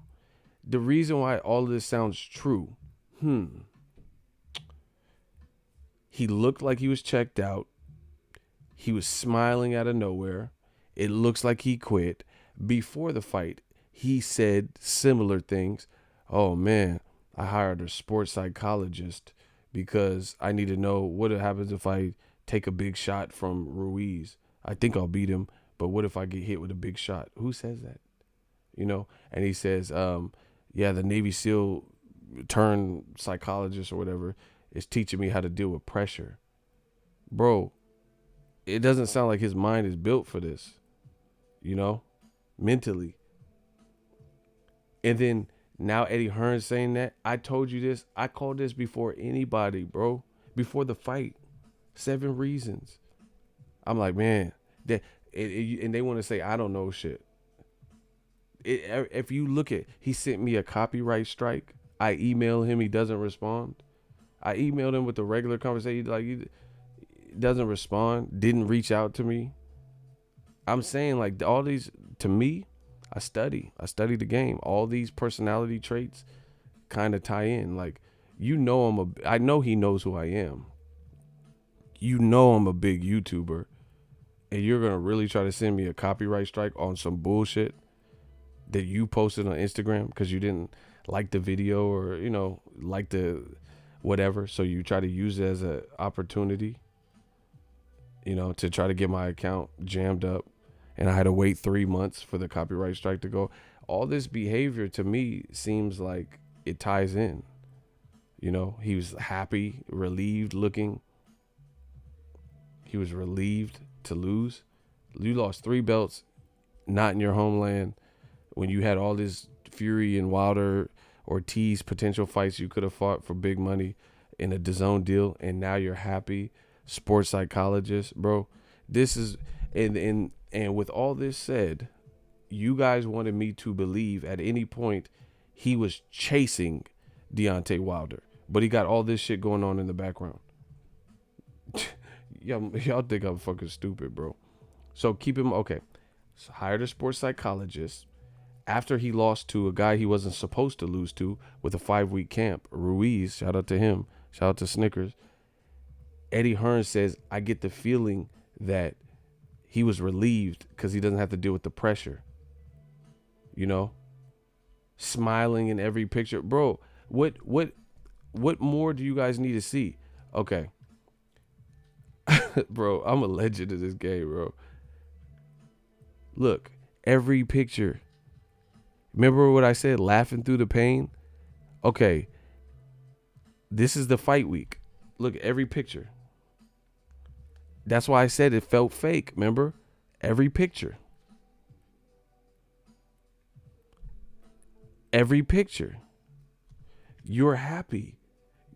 [SPEAKER 1] The reason why all of this sounds true. He looked like he was checked out. He was smiling out of nowhere. It looks like he quit. Before the fight, he said similar things. Oh, man, I hired a sports psychologist because I need to know what happens if I take a big shot from Ruiz. I think I'll beat him, but what if I get hit with a big shot? Who says that? You know? And he says, yeah, the Navy SEAL turned psychologist or whatever is teaching me how to deal with pressure. Bro, it doesn't sound like his mind is built for this, you know, mentally. And then now Eddie Hearn saying that. I told you this. I called this before anybody, bro. Before the fight. 7 reasons. I'm like, man. And they want to say, I don't know shit. If you look at, he sent me a copyright strike. I email him. He doesn't respond. I emailed him with the regular conversation. Like, he doesn't respond. Didn't reach out to me. I'm saying, like, all these, to me, I study the game. All these personality traits kind of tie in. Like, I know he knows who I am. You know I'm a big YouTuber, and you're gonna really try to send me a copyright strike on some bullshit that you posted on Instagram because you didn't like the video or, you know, like the whatever. So you try to use it as an opportunity, you know, to try to get my account jammed up. And I had to wait 3 months for the copyright strike to go. All this behavior to me seems like it ties in. You know, he was happy, relieved looking. He was relieved to lose. You lost 3 belts, not in your homeland, when you had all this Fury and Wilder, Ortiz potential fights you could have fought for big money in a DAZN deal, and now you're happy. Sports psychologist, bro. This is, and with all this said, you guys wanted me to believe at any point he was chasing Deontay Wilder, but he got all this shit going on in the background. Y'all think I'm fucking stupid, bro. So keep him, okay. So hired a sports psychologist after he lost to a guy he wasn't supposed to lose to with a 5-week camp. Ruiz, shout out to him. Shout out to Snickers. Eddie Hearn says, I get the feeling that he was relieved because he doesn't have to deal with the pressure. You know? Smiling in every picture. Bro, what more do you guys need to see? Okay. Bro, I'm a legend in this game, bro. Look, every picture. Remember what I said, laughing through the pain? Okay. This is the fight week. Look, every picture. That's why I said it felt fake, remember? Every picture. Every picture. You're happy.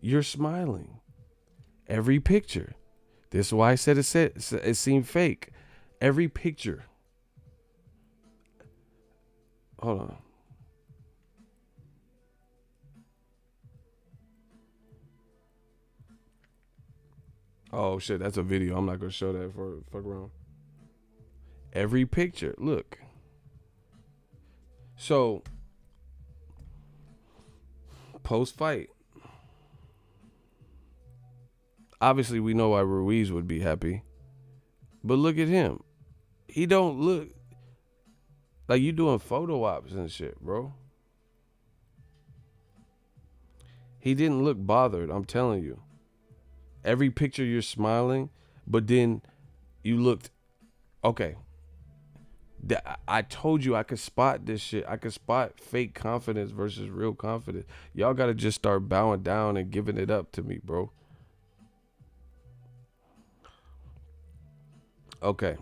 [SPEAKER 1] You're smiling. Every picture. This is why I said it seemed fake. Every picture. Hold on. Oh shit, that's a video. I'm not gonna show that for fuck around. Every picture, look. So post fight, obviously we know why Ruiz would be happy, but look at him. He don't look like you doing photo ops and shit, bro. He didn't look bothered. I'm telling you. Every picture you're smiling, but then you looked okay. I told you I could spot this shit. I could spot fake confidence versus real confidence. Y'all gotta just start bowing down and giving it up to me, bro. Okay.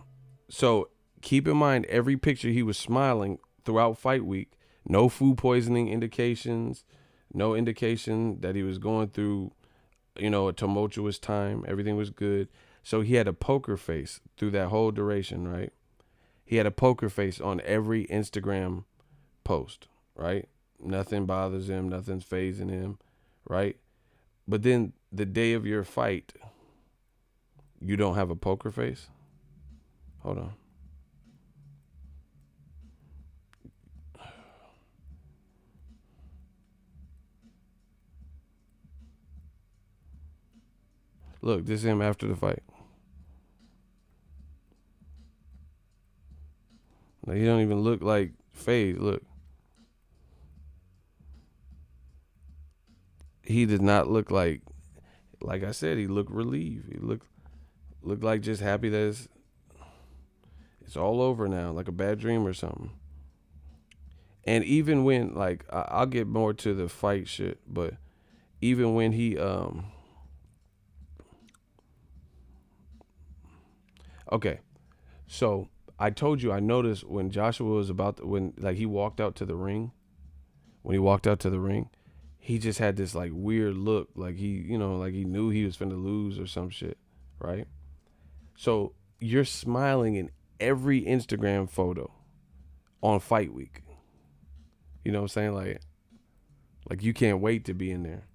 [SPEAKER 1] So keep in mind every picture he was smiling throughout fight week. No food poisoning indications. No indication that he was going through, a tumultuous time. Everything was good. So he had a poker face through that whole duration, right? He had a poker face on every Instagram post, right? Nothing bothers him, nothing's phasing him, right? But then the day of your fight, you don't have a poker face? Hold on. Look, this is him after the fight. Like, he don't even look like phase. Look. He did not look like I said, he looked relieved. He looked like just happy that it's all over now, like a bad dream or something. And even when like I'll get more to the fight shit, but even when he okay, so I told you I noticed when Joshua was about to, when like he walked out to the ring, when he walked out to the ring, he just had this like weird look, like like he knew he was finna lose or some shit, right? So you're smiling in every Instagram photo on fight week. You know what I'm saying? Like you can't wait to be in there.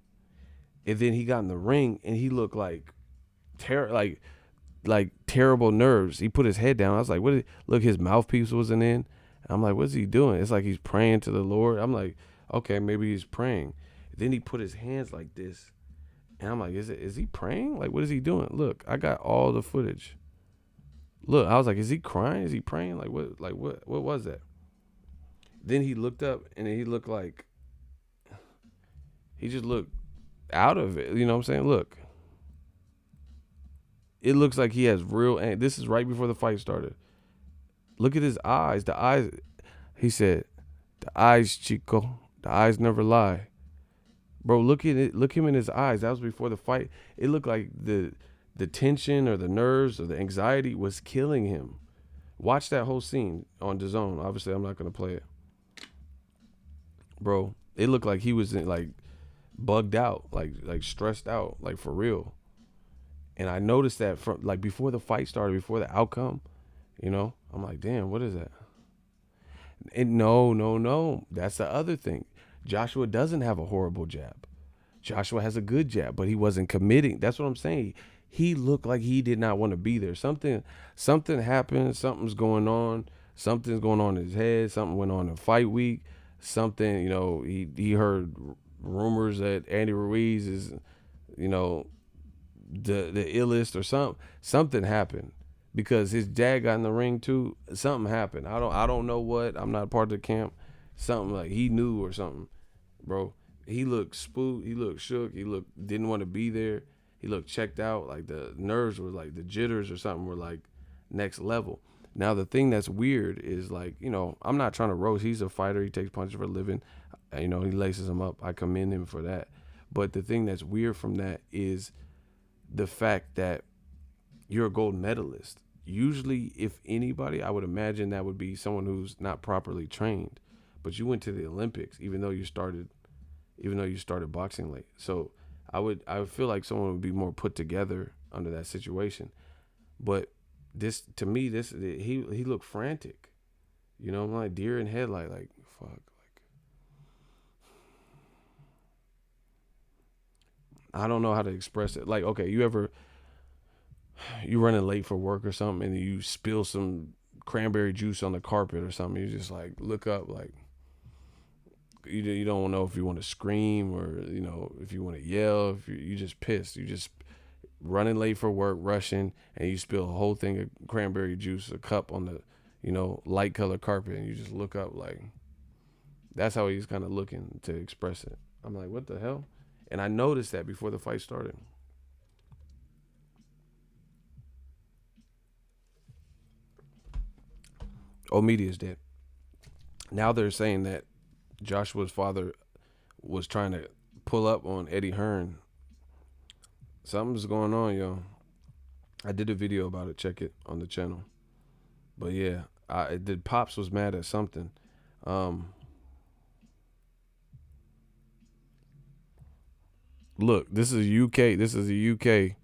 [SPEAKER 1] And then he got in the ring and he looked like like terrible nerves. He put his head down. I was like, what is, look, his mouthpiece wasn't in. I'm like, what's he doing? It's like he's praying to the Lord. I'm like, okay, maybe he's praying. Then he put his hands like this. And I'm like, is he praying? Like, what is he doing? Look, I got all the footage. Look, I was like, is he crying? Is he praying? What was that? Then he looked up and he looked like he just looked out of it. You know what I'm saying? Look. It looks like he has real this is right before the fight started. Look at his eyes. The eyes he said, the eyes, Chico. The eyes never lie. Bro, look at it. Look him in his eyes. That was before the fight. It looked like the tension or the nerves or the anxiety was killing him. Watch that whole scene on DAZN. Obviously, I'm not gonna play it, bro. It looked like he was like bugged out, like stressed out, like for real. And I noticed that from like before the fight started, before the outcome, I'm like, damn, what is that? And no, no, no. That's the other thing. Joshua doesn't have a horrible jab. Joshua has a good jab, but he wasn't committing. That's what I'm saying. He looked like he did not want to be there. Something happened. Something's going on. Something's going on in his head. Something went on in fight week. Something, he heard rumors that Andy Ruiz is, you know, the illest or something happened because his dad got in the ring too. Something happened. I don't know what. I'm not part of the camp. Something like he knew or something, bro. He looked spooked. He looked shook. He didn't want to be there. He looked checked out. Like the nerves were like the jitters or something were like next level. Now the thing that's weird is like I'm not trying to roast. He's a fighter. He takes punches for a living. He laces them up. I commend him for that. But the thing that's weird from that is the fact that you're a gold medalist. Usually, if anybody, I would imagine that would be someone who's not properly trained. But you went to the Olympics, even though you started boxing late. So I would feel like someone would be more put together under that situation. But this to me, he looked frantic. I'm like deer in headlight, like fuck, like I don't know how to express it. Like, okay, you ever you running late for work or something, and you spill some cranberry juice on the carpet or something. You just like look up, like you don't know if you want to scream or if you want to yell. If you just pissed, you just running late for work, rushing, and you spill a whole thing of cranberry juice, a cup on the light colored carpet, and you just look up like that's how he's kind of looking to express it. I'm like, what the hell? And I noticed that before the fight started. Oh, media's dead. Now they're saying that Joshua's father was trying to pull up on Eddie Hearn. Something's going on, yo. I did a video about it. Check it on the channel. But yeah, Pops was mad at something. Look, this is UK. This is the UK.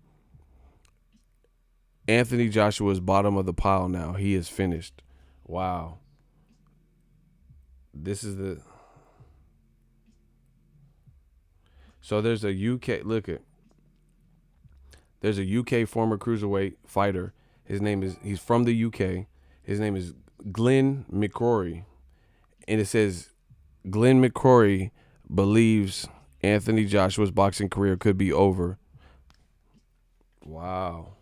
[SPEAKER 1] Anthony Joshua is bottom of the pile now. He is finished. Wow. This is the. So there's a UK. Look at. There's a UK former cruiserweight fighter. He's from the UK. His name is Glenn McCrory. And it says Glenn McCrory believes Anthony Joshua's boxing career could be over. Wow.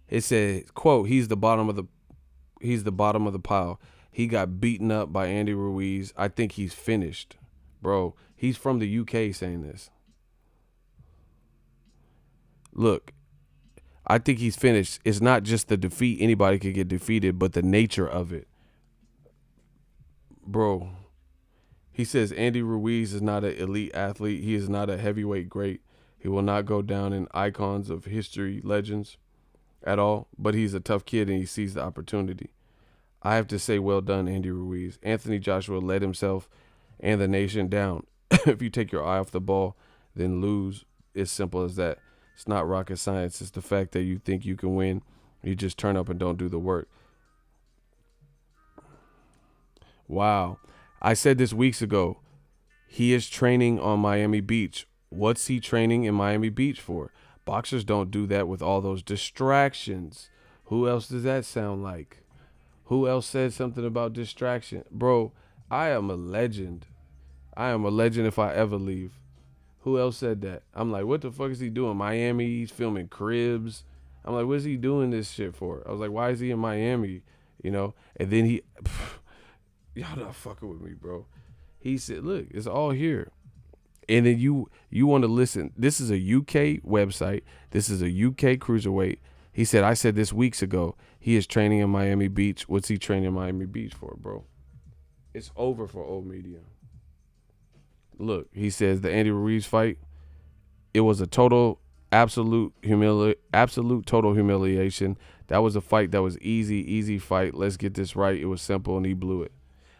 [SPEAKER 1] It says, quote, he's the bottom of the pile. He got beaten up by Andy Ruiz. I think he's finished. Bro, he's from the UK saying this. Look, I think he's finished. It's not just the defeat. Anybody could get defeated, but the nature of it. Bro, he says Andy Ruiz is not an elite athlete. He is not a heavyweight great. He will not go down in icons of history, legends at all, but he's a tough kid and he sees the opportunity. I have to say, well done, Andy Ruiz. Anthony Joshua let himself and the nation down. If you take your eye off the ball, then lose. It's simple as that. It's not rocket science. It's the fact that you think you can win. You just turn up and don't do the work. Wow. I said this weeks ago. He is training on Miami Beach. What's he training in Miami Beach for? Boxers don't do that with all those distractions. Who else does that sound like? Who else said something about distraction? Bro, I am a legend. I am a legend if I ever leave. Who else said that? I'm like, what the fuck is he doing? Miami, he's filming cribs. I'm like, what is he doing this shit for? I was like, why is he in Miami? And then y'all not fucking with me, bro. He said, look, it's all here. And then you want to listen. This is a UK website. This is a UK cruiserweight. He said, I said this weeks ago, he is training in Miami Beach. What's he training in Miami Beach for, bro? It's over for old media. Look, he says the Andy Ruiz fight, it was a absolute total humiliation. That was a fight that was easy fight. Let's get this right. It was simple, and he blew it.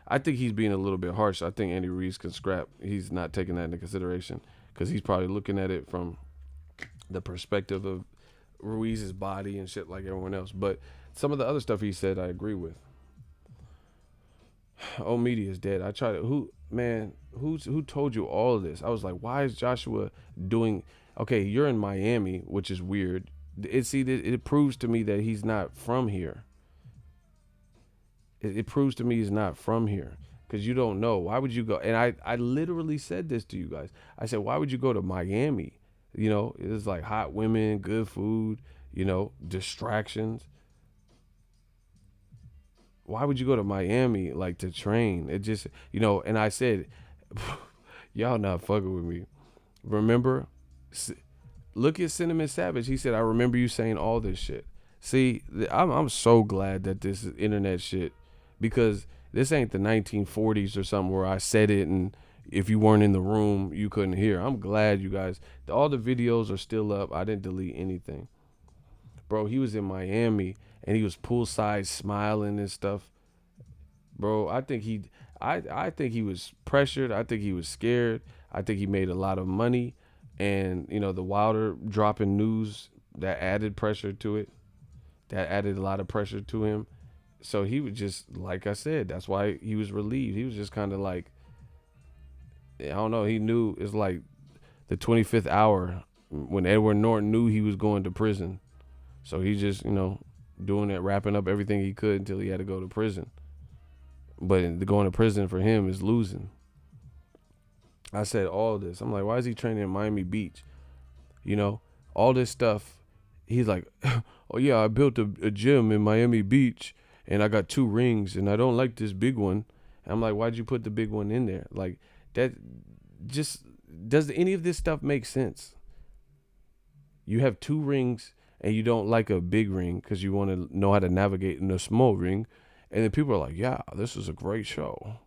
[SPEAKER 1] I think he's being a little bit harsh. I think Andy Ruiz can scrap. He's not taking that into consideration because he's probably looking at it from the perspective of Ruiz's body and shit like everyone else. But some of the other stuff he said, I agree with. Oh, media is dead. I try to. Who told you all of this? I was like, why is Joshua doing? Okay, you're in Miami, which is weird. It proves to me that he's not from here. It proves to me he's not from here because you don't know. Why would you go? And I literally said this to you guys. I said, why would you go to Miami? It's like hot women, good food, distractions. Why would you go to Miami like to train? It just, and I said, y'all not fucking with me. Remember, look at Cinnamon Savage. He said, I remember you saying all this shit. See, I'm so glad that this is internet shit because this ain't the 1940s or something where I said it and if you weren't in the room, you couldn't hear. I'm glad you guys, all the videos are still up. I didn't delete anything. Bro, he was in Miami and he was poolside smiling and stuff. Bro, I think he was pressured. I think he was scared. I think he made a lot of money. And, the Wilder dropping news, that added pressure to it. That added a lot of pressure to him. So he was just, like I said, that's why he was relieved. He was just kind of like, I don't know. He knew it's like the 25th hour when Edward Norton knew he was going to prison. So he just, doing it, wrapping up everything he could until he had to go to prison. But going to prison for him is losing. I said all this. I'm like, why is he training in Miami Beach? All this stuff. He's like, oh yeah, I built a gym in Miami Beach and I got 2 rings and I don't like this big one. And I'm like, why'd you put the big one in there? Like, that just, does any of this stuff make sense? You have 2 rings and you don't like a big ring because you want to know how to navigate in a small ring. And then people are like, yeah, this is a great show.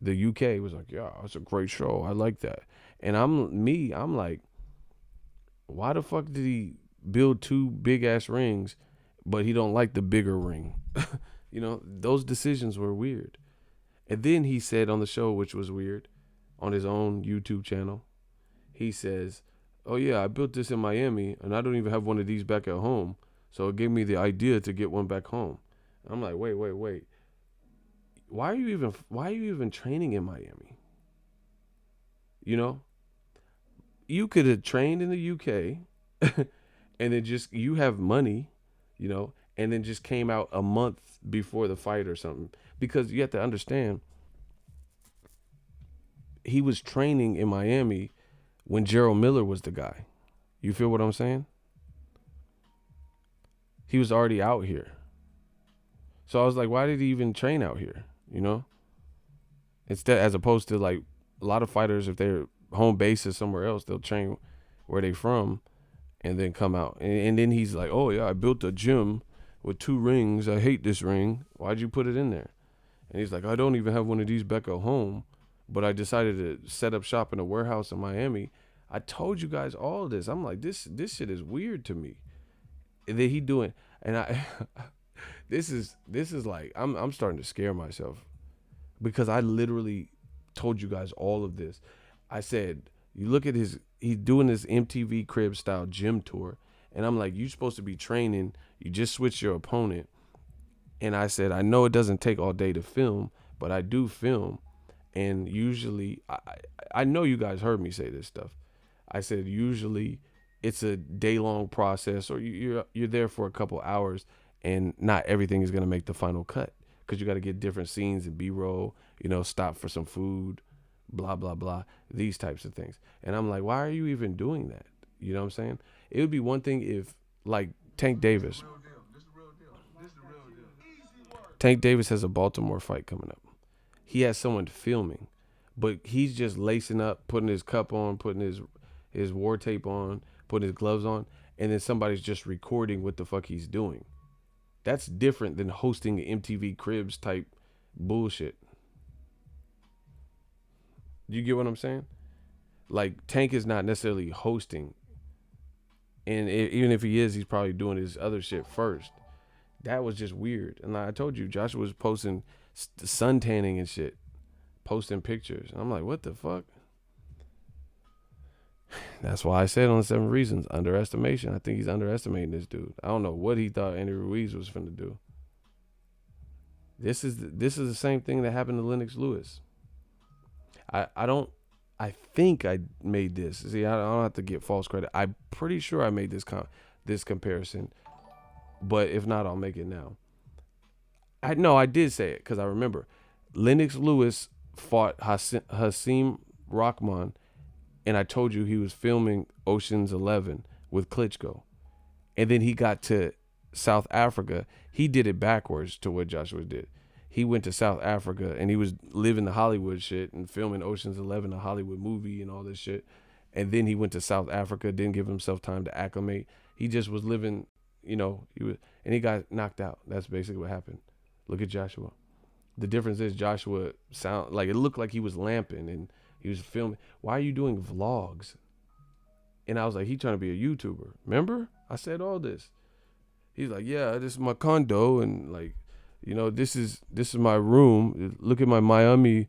[SPEAKER 1] The UK was like, yeah, it's a great show. I like that. And I'm like, why the fuck did he build 2 big ass rings, but he don't like the bigger ring? Those decisions were weird. And then he said on the show, which was weird, on his own YouTube channel, he says, oh yeah, I built this in Miami and I don't even have one of these back at home. So it gave me the idea to get one back home. I'm like, wait. Why are you even training in Miami? You could have trained in the UK and then just, you have money, and then just came out a month before the fight or something. Because you have to understand, he was training in Miami when Gerald Miller was the guy. You feel what I'm saying? He was already out here. So I was like, why did he even train out here? Instead, as opposed to like a lot of fighters, if their home base is somewhere else, they'll train where they from and then come out. And then he's like, oh yeah, I built a gym with 2 rings. I hate this ring. Why'd you put it in there? And he's like, I don't even have one of these back at home, but I decided to set up shop in a warehouse in Miami. I told you guys all this. I'm like, this shit is weird to me. And then he doing, and I, this is like, I'm starting to scare myself because I literally told you guys all of this. I said, you look at he's doing this MTV Crib style gym tour. And I'm like, you're supposed to be training. You just switched your opponent. And I said, I know it doesn't take all day to film, but I do film. And usually, I know you guys heard me say this stuff. I said, usually it's a day-long process, or you're there for a couple hours, and not everything is going to make the final cut because you got to get different scenes and B-roll, stop for some food, blah, blah, blah, these types of things. And I'm like, why are you even doing that? You know what I'm saying? It would be one thing if, like, Tank Davis. Tank Davis has a Baltimore fight coming up. He has someone filming, but he's just lacing up, putting his cup on, putting his war tape on, putting his gloves on, and then somebody's just recording what the fuck he's doing. That's different than hosting MTV Cribs type bullshit. You get what I'm saying? Like, Tank is not necessarily hosting. And even if he is, he's probably doing his other shit first. That was just weird. And I told you, Joshua was posting sun tanning and shit, posting pictures. And I'm like, what the fuck? That's why I said on the 7 Reasons, underestimation. I think he's underestimating this dude. I don't know what he thought Andy Ruiz was finna do. This is the same thing that happened to Lennox Lewis. I think I made this. See, I don't have to get false credit. I'm pretty sure I made this comparison, but if not, I'll make it now. I did say it because I remember Lennox Lewis fought Hasim Rahman, and I told you he was filming Ocean's 11 with Klitschko, and then he got to South Africa. He did it backwards to what Joshua did. He went to South Africa and he was living the Hollywood shit and filming Ocean's 11, a Hollywood movie and all this shit. And then he went to South Africa, didn't give himself time to acclimate. He just was living, and he got knocked out. That's basically what happened. Look at Joshua. The difference is Joshua sound like it looked like he was lamping and he was filming. Why are you doing vlogs? And I was like, he trying to be a YouTuber. Remember? I said all this. He's like, yeah, this is my condo and like, this is my room. Look at my Miami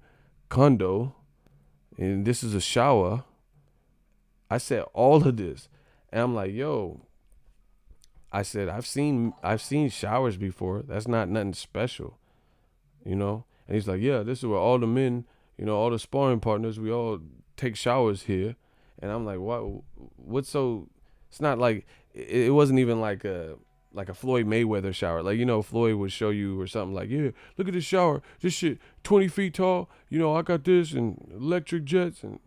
[SPEAKER 1] condo, and this is a shower. I said all of this, and I'm like, yo. I said I've seen showers before. That's not nothing special, And he's like, yeah, this is where all the men, all the sparring partners, we all take showers here. And I'm like, what? What's so? It's not like it wasn't even like a Floyd Mayweather shower. Like, Floyd would show you or something like, yeah, look at this shower. This shit 20 feet tall. I got this and electric jets. And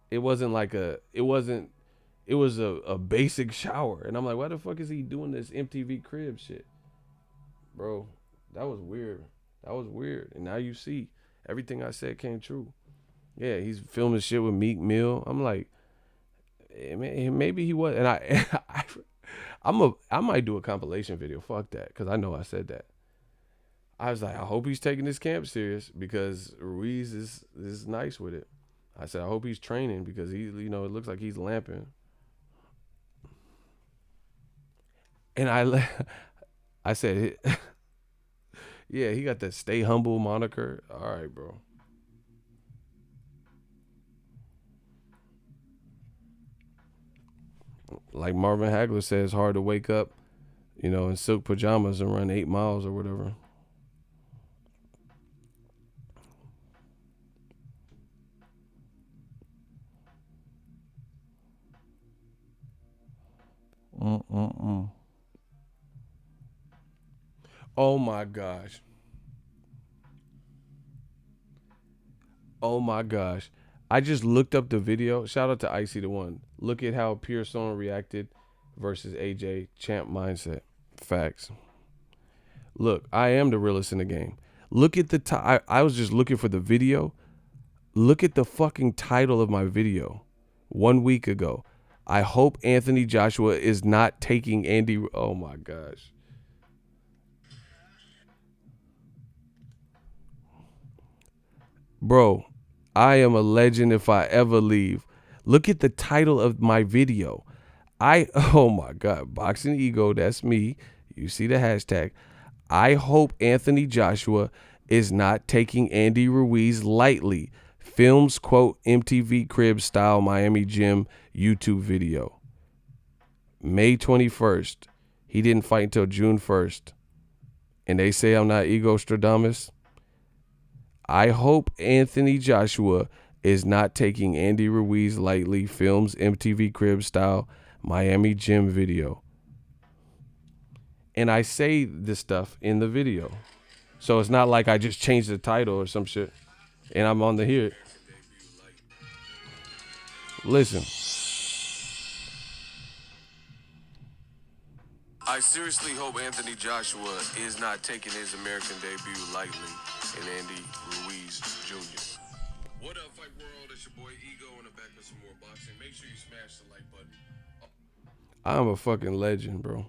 [SPEAKER 1] it wasn't like it was a basic shower. And I'm like, why the fuck is he doing this MTV Crib shit? Bro, that was weird. That was weird. And now you see everything I said came true. Yeah, he's filming shit with Meek Mill. I'm like, maybe he was. And I might do a compilation video. Fuck that, because I know I said that. I was like, I hope he's taking this camp serious because Ruiz is nice with it. I said, I hope he's training because it looks like he's lamping. And I said, yeah, he got that stay humble moniker. All right, bro. Like Marvin Hagler said, it's hard to wake up, in silk pajamas and run 8 miles or whatever. Mm-mm-mm. Oh my gosh. Oh my gosh. I just looked up the video. Shout out to Icy the One. Look at how Pure Stone reacted versus AJ champ mindset. Facts. Look, I am the realest in the game. Look at I was just looking for the video. Look at the fucking title of my video 1 week ago. I hope Anthony Joshua is not taking Andy. Oh my gosh. Bro, I am a legend if I ever leave. Look at the title of my video. Oh my God, Boxingego, that's me. You see the hashtag. I hope Anthony Joshua is not taking Andy Ruiz lightly. Films quote MTV Crib style Miami Gym YouTube video. May 21st. He didn't fight until June 1st. And they say I'm not Ego Stradamus. I hope Anthony Joshua is not taking Andy Ruiz lightly. Films MTV Crib style Miami Gym video. And I say this stuff in the video. So it's not like I just changed the title or some shit. And I'm on the here. Listen.
[SPEAKER 2] I seriously hope Anthony Joshua is not taking his American debut lightly in Andy Ruiz Jr. What up, Fight World? It's your boy Ego in the back with some more boxing. Make sure you smash the like button.
[SPEAKER 1] I'm a fucking legend, bro.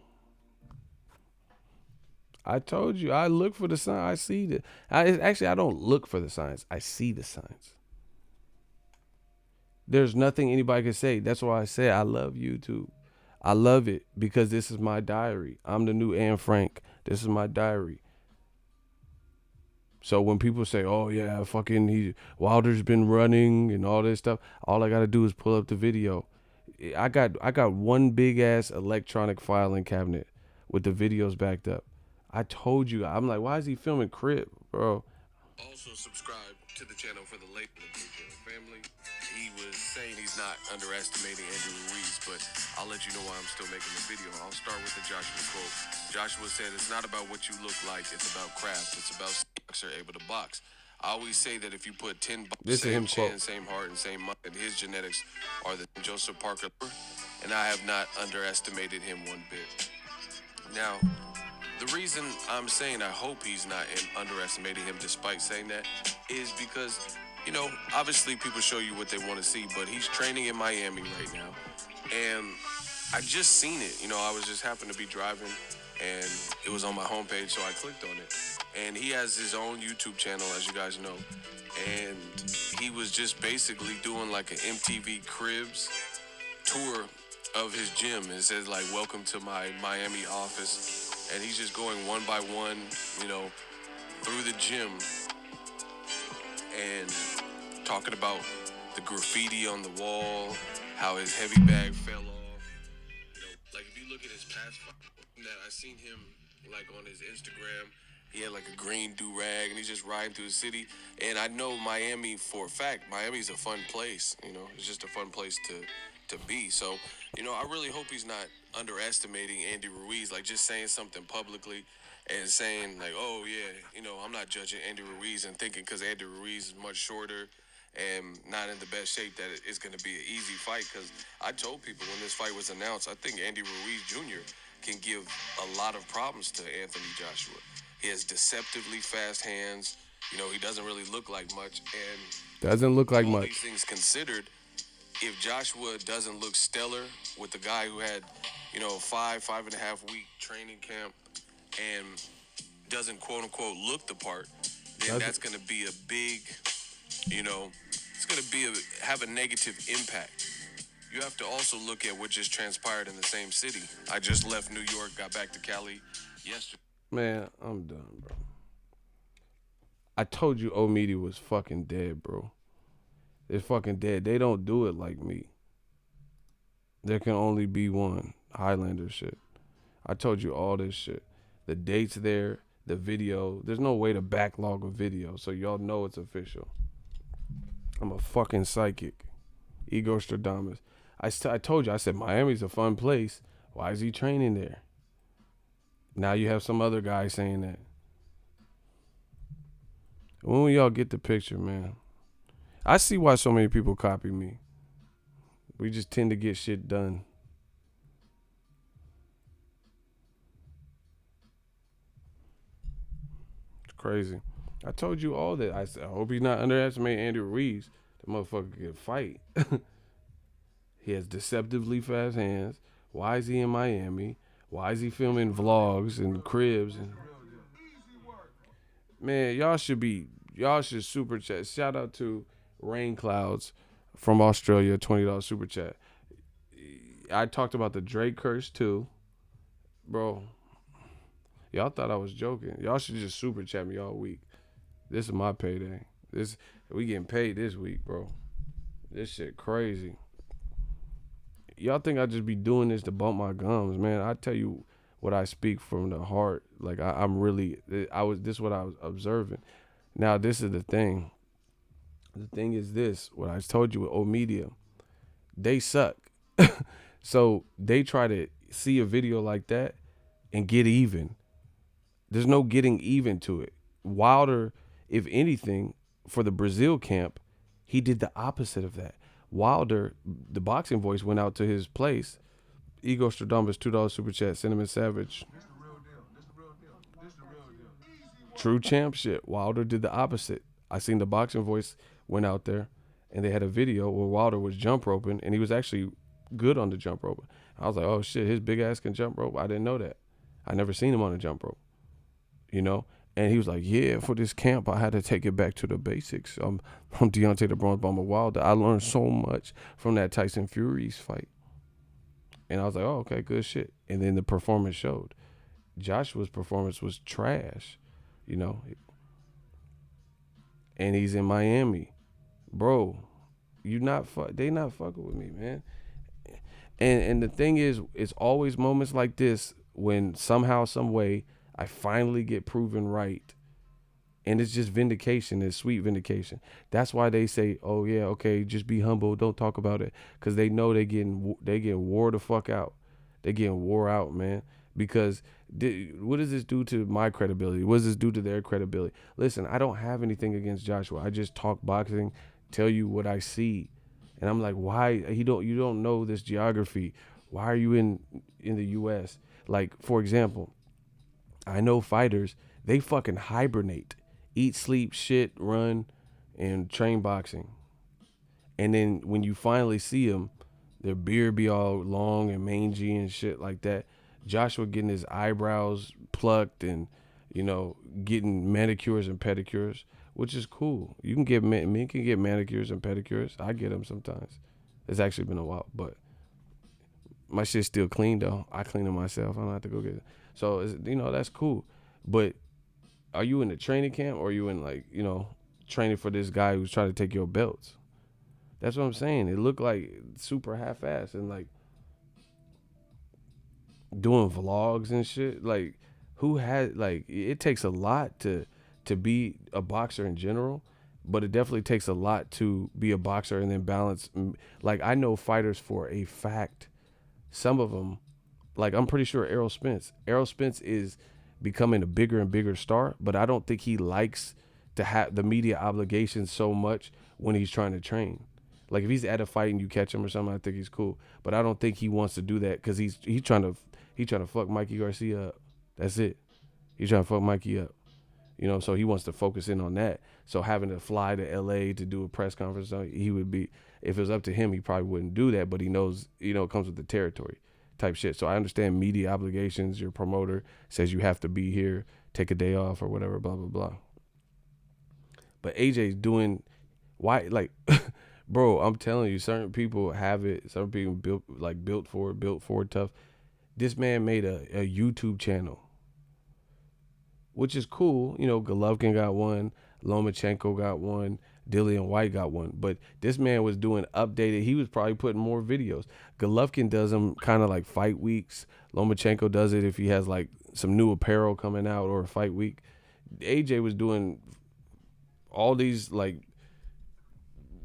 [SPEAKER 1] I told you, I look for the sign. I see the. Actually, I don't look for the signs. I see the signs. There's nothing anybody can say. That's why I say I love YouTube. I love it because this is my diary. I'm the new Anne Frank. This is my diary. So when people say, "Oh yeah, fucking Wilder's been running and all this stuff," all I gotta do is pull up the video. I got one big ass electronic filing cabinet with the videos backed up. I told you. I'm like, why is he filming Crip, bro?
[SPEAKER 2] Also subscribe to the channel for the late family. He was saying he's not underestimating Andrew Ruiz, but I'll let you know why I'm still making the video. I'll start with the Joshua quote. Joshua said, "It's not about what you look like, it's about craft. It's about boxer able to box. I always say that if you put 10
[SPEAKER 1] This is
[SPEAKER 2] same
[SPEAKER 1] him
[SPEAKER 2] chin,
[SPEAKER 1] quote.
[SPEAKER 2] same heart, and same mind, his genetics are the Joseph Parker, and I have not underestimated him one bit." Now, the reason I'm saying I hope he's not underestimating him despite saying that is because, obviously people show you what they want to see, but he's training in Miami right now. And I just seen it. I was just happened to be driving and it was on my homepage, so I clicked on it. And he has his own YouTube channel, as you guys know. And he was just basically doing like an MTV Cribs tour of his gym. It says like, "Welcome to my Miami office." And he's just going one by one, through the gym and talking about the graffiti on the wall, how his heavy bag fell off. Like if you look at his past fight, that I seen him like on his Instagram, He had like a green do-rag, and he's just riding through the city. And I know Miami for a fact. Miami's a fun place. It's just a fun place to be. So, I really hope he's not underestimating Andy Ruiz, like just saying something publicly and saying like, oh yeah, I'm not judging Andy Ruiz and thinking because Andy Ruiz is much shorter and not in the best shape that it's going to be an easy fight. Because I told people when this fight was announced, I think Andy Ruiz Jr. can give a lot of problems to Anthony Joshua. He has deceptively fast hands. He doesn't really look like much. And
[SPEAKER 1] Doesn't look like
[SPEAKER 2] all these
[SPEAKER 1] much.
[SPEAKER 2] things considered, if Joshua doesn't look stellar with the guy who had, 5.5 week training camp and doesn't quote unquote look the part, then that's going to be a big, it's going to have a negative impact. You have to also look at what just transpired in the same city. I just left New York, got back to Cali yesterday.
[SPEAKER 1] Man, I'm done, bro. I told you O Media was fucking dead, bro. It's fucking dead. They don't do it like me. There can only be one. Highlander shit. I told you all this shit. The dates there, the video. There's no way to backlog a video, so y'all know it's official. I'm a fucking psychic. Igor Stradamus. I told you, I said Miami's a fun place. Why is he training there? Now you have some other guy saying that. When will y'all get the picture, man? I see why so many people copy me. We just tend to get shit done. It's crazy. I told you all that. I said, I hope he's not underestimating Andy Ruiz. The motherfucker can fight. He has deceptively fast hands. Why is he in Miami? Why is he filming vlogs and cribs? And man, y'all should super chat. Shout out to Rain Clouds from Australia, $20 super chat. I talked about the Drake curse too, bro. Y'all thought I was joking. Y'all should just super chat me all week. This is my payday. We getting paid this week, bro. This shit crazy. Y'all think I just be doing this to bump my gums, man? I tell you what I speak from the heart. Like I'm really, this is what I was observing. Now this is the thing. The thing is this, what I told you with O Media, they suck. So they try to see a video like that and get even. There's no getting even to it. Wilder, if anything, for the Brazil camp, he did the opposite of that. Wilder, the boxing voice, went out to his place. Ego Stradamus, $2 super chat, Cinnamon Savage. True champ shit. Wilder did the opposite. I seen the boxing voice went out there and they had a video where Wilder was jump roping and he was actually good on the jump rope. I was like, oh shit, his big ass can jump rope. I didn't know that. I never seen him on a jump rope, And he was like, yeah, for this camp, I had to take it back to the basics. I'm Deontay the Bronze Bomber Wilder. I learned so much from that Tyson Fury's fight. And I was like, oh, okay, good shit. And then the performance showed. Joshua's performance was trash, And he's in Miami. Bro, they not fucking with me, man. And the thing is, it's always moments like this when somehow, some way, I finally get proven right. And it's just vindication. It's sweet vindication. That's why they say, oh, yeah, okay, just be humble. Don't talk about it. Because they know they getting wore the fuck out. They getting wore out, man. Because what does this do to my credibility? What does this do to their credibility? Listen, I don't have anything against Joshua. I just talk boxing, tell you what I see. And I'm like, why? You don't know this geography. Why are you in the U.S.? Like, for example, I know fighters, they fucking hibernate, eat, sleep, shit, run, and train boxing. And then when you finally see them, their beard be all long and mangy and shit like that. Joshua getting his eyebrows plucked and, getting manicures and pedicures, which is cool. You can get, men can get manicures and pedicures. I get them sometimes. It's actually been a while, but my shit's still clean though. I clean it myself. I don't have to go get it. So, that's cool. But are you in the training camp or are you in training for this guy who's trying to take your belts? That's what I'm saying. It looked like super half-assed and doing vlogs and shit. Like, who has like it takes a lot to be a boxer in general, but it definitely takes a lot to be a boxer and then balance. Like I know fighters for a fact, some of them, like I'm pretty sure Errol Spence is becoming a bigger and bigger star, but I don't think he likes to have the media obligations so much when he's trying to train. Like if he's at a fight and you catch him or something, I think he's cool. But I don't think he wants to do that because he's trying to fuck Mikey Garcia up. That's it. He's trying to fuck Mikey up. So he wants to focus in on that. So having to fly to LA to do a press conference, he would be, if it was up to him, he probably wouldn't do that, but he knows, it comes with the territory type shit. So I understand media obligations. Your promoter says you have to be here, take a day off or whatever, blah, blah, blah. But AJ's doing, why, like, bro, I'm telling you, certain people have it. Certain people built for it tough. This man made a YouTube channel, which is cool. Golovkin got one, Lomachenko got one, Dillian White got one. But this man was doing updated. He was probably putting more videos. Golovkin does them kind of like fight weeks. Lomachenko does it if he has like some new apparel coming out or a fight week. AJ was doing all these like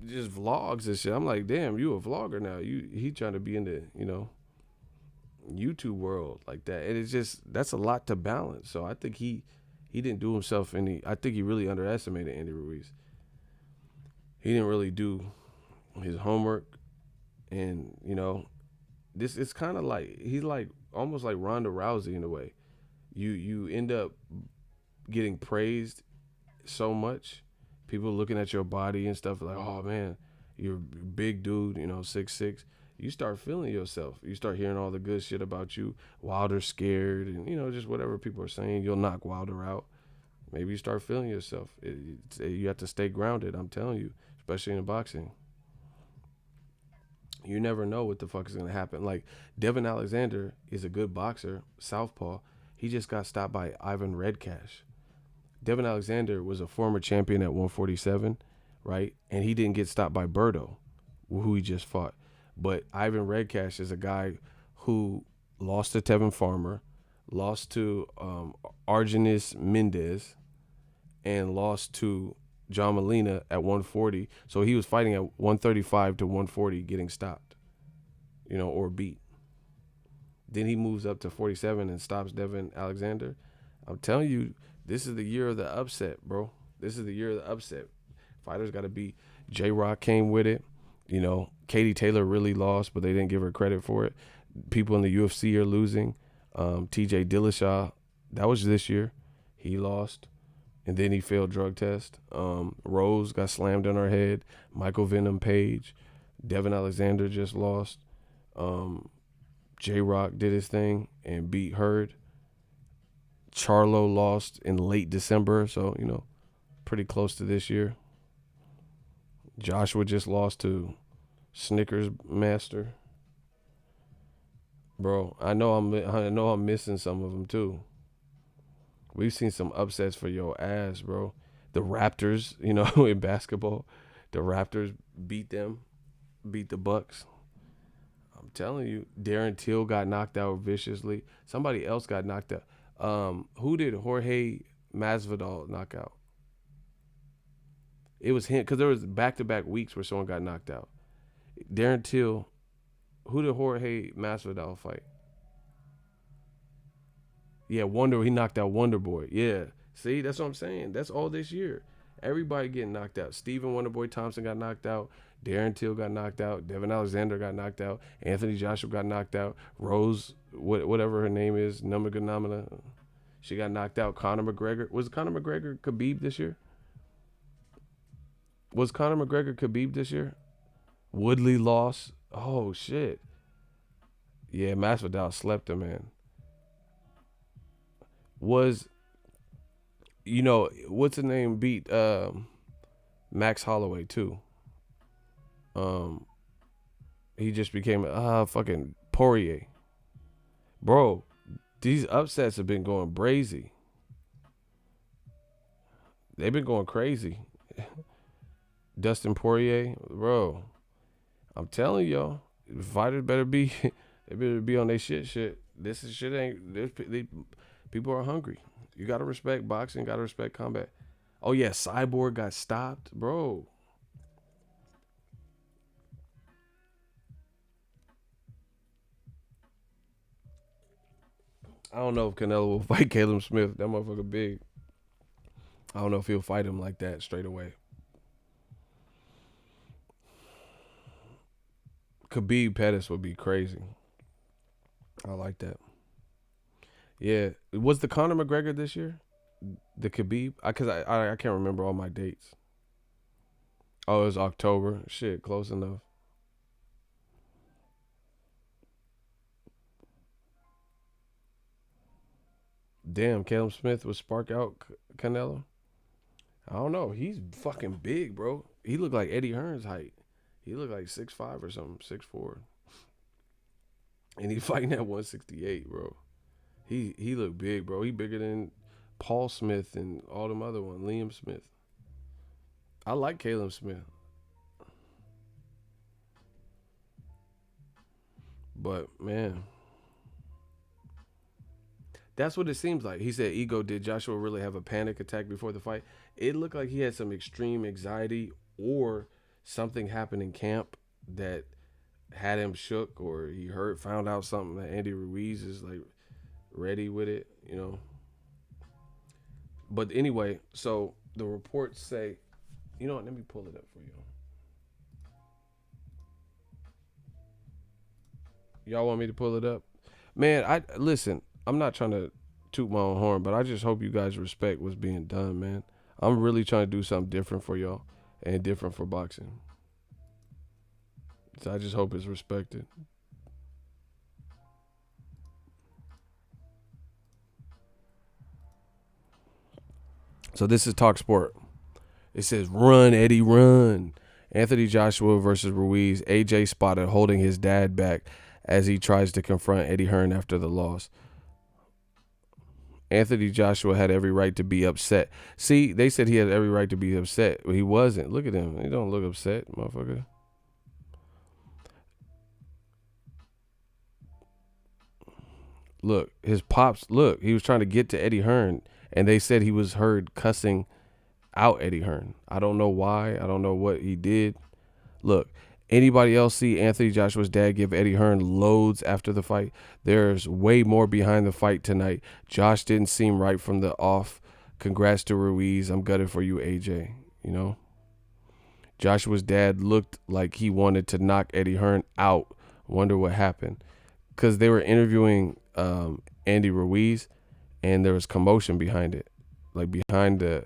[SPEAKER 1] just vlogs and shit. I'm like, damn, you a vlogger now. He trying to be in the, YouTube world like that. And it's just, that's a lot to balance. So I think he didn't do himself I think he really underestimated Andy Ruiz. He didn't really do his homework. And, this it's kind of like, he's like almost like Ronda Rousey in a way. You end up getting praised so much. People looking at your body and stuff like, oh man, you're a big dude, 6'6". You start feeling yourself. You start hearing all the good shit about you. Wilder's scared and, just whatever people are saying. You'll knock Wilder out. Maybe you start feeling yourself. You have to stay grounded, I'm telling you, especially in boxing. You never know what the fuck is going to happen. Like, Devin Alexander is a good boxer, southpaw. He just got stopped by Ivan Redcash. Devin Alexander was a former champion at 147, right? And he didn't get stopped by Berto, who he just fought. But Ivan Redcash is a guy who lost to Tevin Farmer, lost to Argenis Mendez, and lost to John Molina at 140. So he was fighting at 135 to 140 getting stopped, or beat. Then he moves up to 47 and stops Devin Alexander. I'm telling you, this is the year of the upset, bro. This is the year of the upset. Fighters got to be. J-Rock came with it. Katie Taylor really lost, but they didn't give her credit for it. People in the UFC are losing. TJ Dillashaw, that was this year. He lost, and then he failed drug test. Rose got slammed on her head. Michael Venom Page. Devin Alexander just lost. J-Rock did his thing and beat Heard. Charlo lost in late December, so, pretty close to this year. Joshua just lost to Snickers Master. Bro, I know I'm missing some of them too. We've seen some upsets for your ass, bro. The Raptors, in basketball, the Raptors beat the Bucks. I'm telling you, Darren Till got knocked out viciously. Somebody else got knocked out. Who did Jorge Masvidal knock out? It was him, because there was back-to-back weeks where someone got knocked out. Darren Till, who did Jorge Masvidal fight? Yeah, he knocked out Wonder Boy. Yeah, see, that's what I'm saying. That's all this year. Everybody getting knocked out. Stephen Wonderboy Thompson got knocked out. Darren Till got knocked out. Devin Alexander got knocked out. Anthony Joshua got knocked out. Rose, whatever her name is, Namaganamana, she got knocked out. Conor McGregor. Was Conor McGregor Khabib this year? Was Conor McGregor Khabib this year? Woodley lost. Oh, shit. Yeah, Masvidal slept him, man. What's the name beat Max Holloway, too. He just became fucking Poirier. Bro, these upsets have been going brazy. They've been going crazy. Dustin Poirier, bro. I'm telling y'all, fighters better be they better be on their shit. This is shit ain't People are hungry. You gotta respect boxing. Gotta respect combat. Oh yeah, Cyborg got stopped, bro. I don't know if Canelo will fight Caleb Smith. That motherfucker big. I don't know if he'll fight him like that straight away. Khabib Pettis would be crazy. I like that. Yeah, was the Conor McGregor this year? The Khabib? Because I can't remember all my dates. Oh, it was October. Shit, close enough. Damn, Caleb Smith would spark out Canelo. I don't know. He's fucking big, bro. He looked like Eddie Hearn's height. He looked like 6'5" or something, 6'4". And he's fighting at 168, bro. He looked big, bro. He bigger than Paul Smith and all them other ones, Liam Smith. I like Caleb Smith. But man, that's what it seems like. He said, Ego, did Joshua really have a panic attack before the fight? It looked like he had some extreme anxiety or something happened in camp that had him shook, or he found out something that Andy Ruiz is like ready with it, you know. But anyway, so the reports say, you know what, let me pull it up for you. Y'all want me to pull it up? Man, I listen, I'm not trying to toot my own horn, but I just hope you guys respect what's being done, man. I'm really trying to do something different for y'all and different for boxing. So I just hope it's respected. So this is Talk Sport. It says, run, Eddie, run. Anthony Joshua versus Ruiz. AJ spotted holding his dad back as he tries to confront Eddie Hearn after the loss. Anthony Joshua had every right to be upset. See, they said he had every right to be upset. Well, he wasn't. Look at him. He don't look upset, motherfucker. Look, his pops, look, he was trying to get to Eddie Hearn, and they said he was heard cussing out Eddie Hearn. I don't know why. I don't know what he did. Look, anybody else see Anthony Joshua's dad give Eddie Hearn loads after the fight? There's way more behind the fight tonight. Josh didn't seem right from the off. Congrats to Ruiz. I'm gutted for you, AJ. You know? Joshua's dad looked like he wanted to knock Eddie Hearn out. Wonder what happened. Because they were interviewing Andy Ruiz, and there was commotion behind it. Like behind the...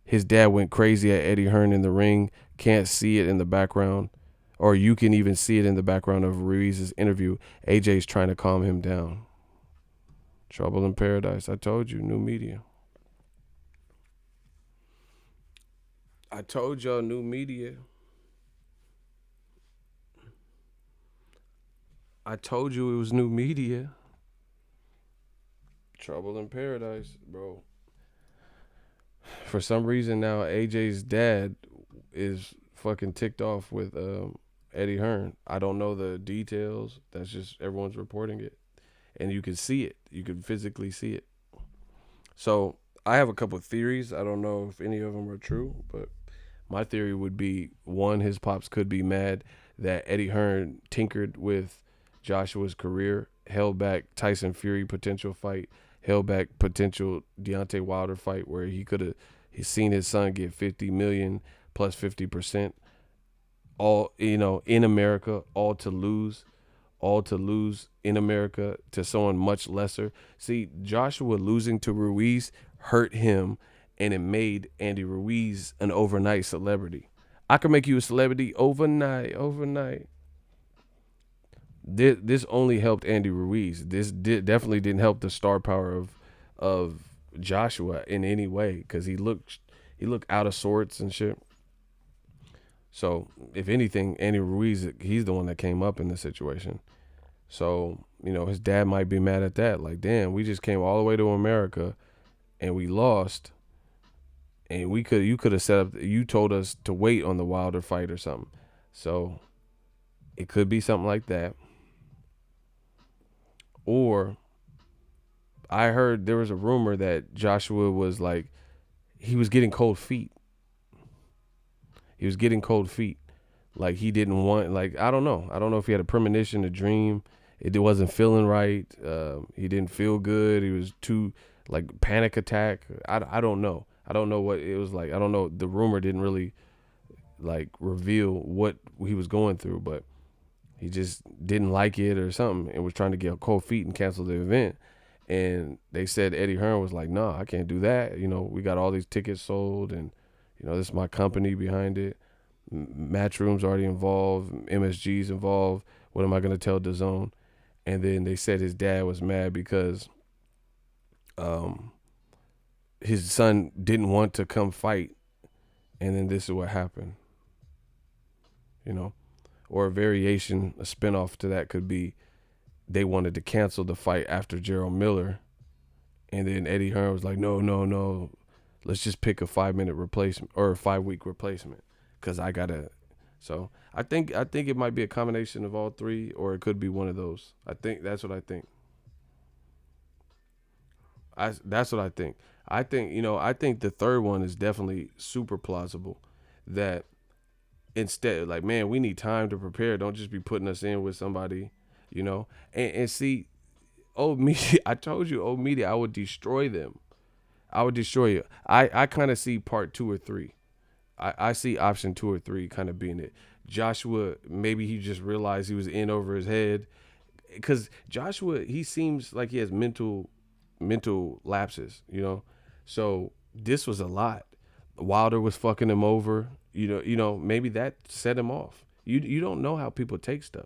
[SPEAKER 1] His dad went crazy at Eddie Hearn in the ring. Can't see it in the background. Or you can even see it in the background of Ruiz's interview. AJ's trying to calm him down. Trouble in paradise. I told you, new media. I told y'all, new media. I told you it was new media. Trouble in paradise, bro. For some reason now, AJ's dad is fucking ticked off with Eddie Hearn. I don't know the details. That's just everyone's reporting it. And you can see it. You can physically see it. So I have a couple of theories. I don't know if any of them are true, but my theory would be, one, his pops could be mad that Eddie Hearn tinkered with Joshua's career, held back Tyson Fury potential fight, held back potential Deontay Wilder fight where he could have seen his son get 50 million plus 50%, all, you know, in America, all to lose in America to someone much lesser. See, Joshua losing to Ruiz hurt him, and it made Andy Ruiz an overnight celebrity. I could make you a celebrity overnight. This only helped Andy Ruiz. This definitely didn't help the star power of Joshua in any way, because he looked out of sorts and shit. So if anything, Andy Ruiz, he's the one that came up in this situation. So, you know, his dad might be mad at that. Like, damn, we just came all the way to America and we lost. And you could have set up, you told us to wait on the Wilder fight or something. So it could be something like that. or I heard there was a rumor that Joshua was like, he was getting cold feet. He was getting cold feet. Like he didn't want, like, I don't know. I don't know if he had a premonition, a dream. It wasn't feeling right. He didn't feel good. He was too, like, panic attack. I don't know. I don't know what it was like. I don't know. The rumor didn't really, like, reveal what he was going through, but he just didn't like it or something and was trying to get cold feet and cancel the event. And they said Eddie Hearn was like, "No, I can't do that. You know, we got all these tickets sold, and this is my company behind it. Matchroom's already involved. MSG's involved. What am I gonna tell DAZN?" And then they said his dad was mad because his son didn't want to come fight, and then this is what happened. Or a variation, a spinoff to that could be they wanted to cancel the fight after Gerald Miller, and then Eddie Hearn was like, no, let's just pick a 5-minute replacement or a 5-week replacement because I gotta. So I think it might be a combination of all three, or it could be one of those. I think that's what I think. That's what I think. I think the third one is definitely super plausible. That instead, like, man, we need time to prepare. Don't just be putting us in with somebody, and see, old media. I told you, old media, I would destroy them. I would destroy you. I kind of see part 2 or 3. I see option 2 or 3 kind of being it. Joshua, maybe he just realized he was in over his head, because Joshua, he seems like he has mental lapses, So this was a lot. Wilder was fucking him over. Maybe that set him off. You don't know how people take stuff.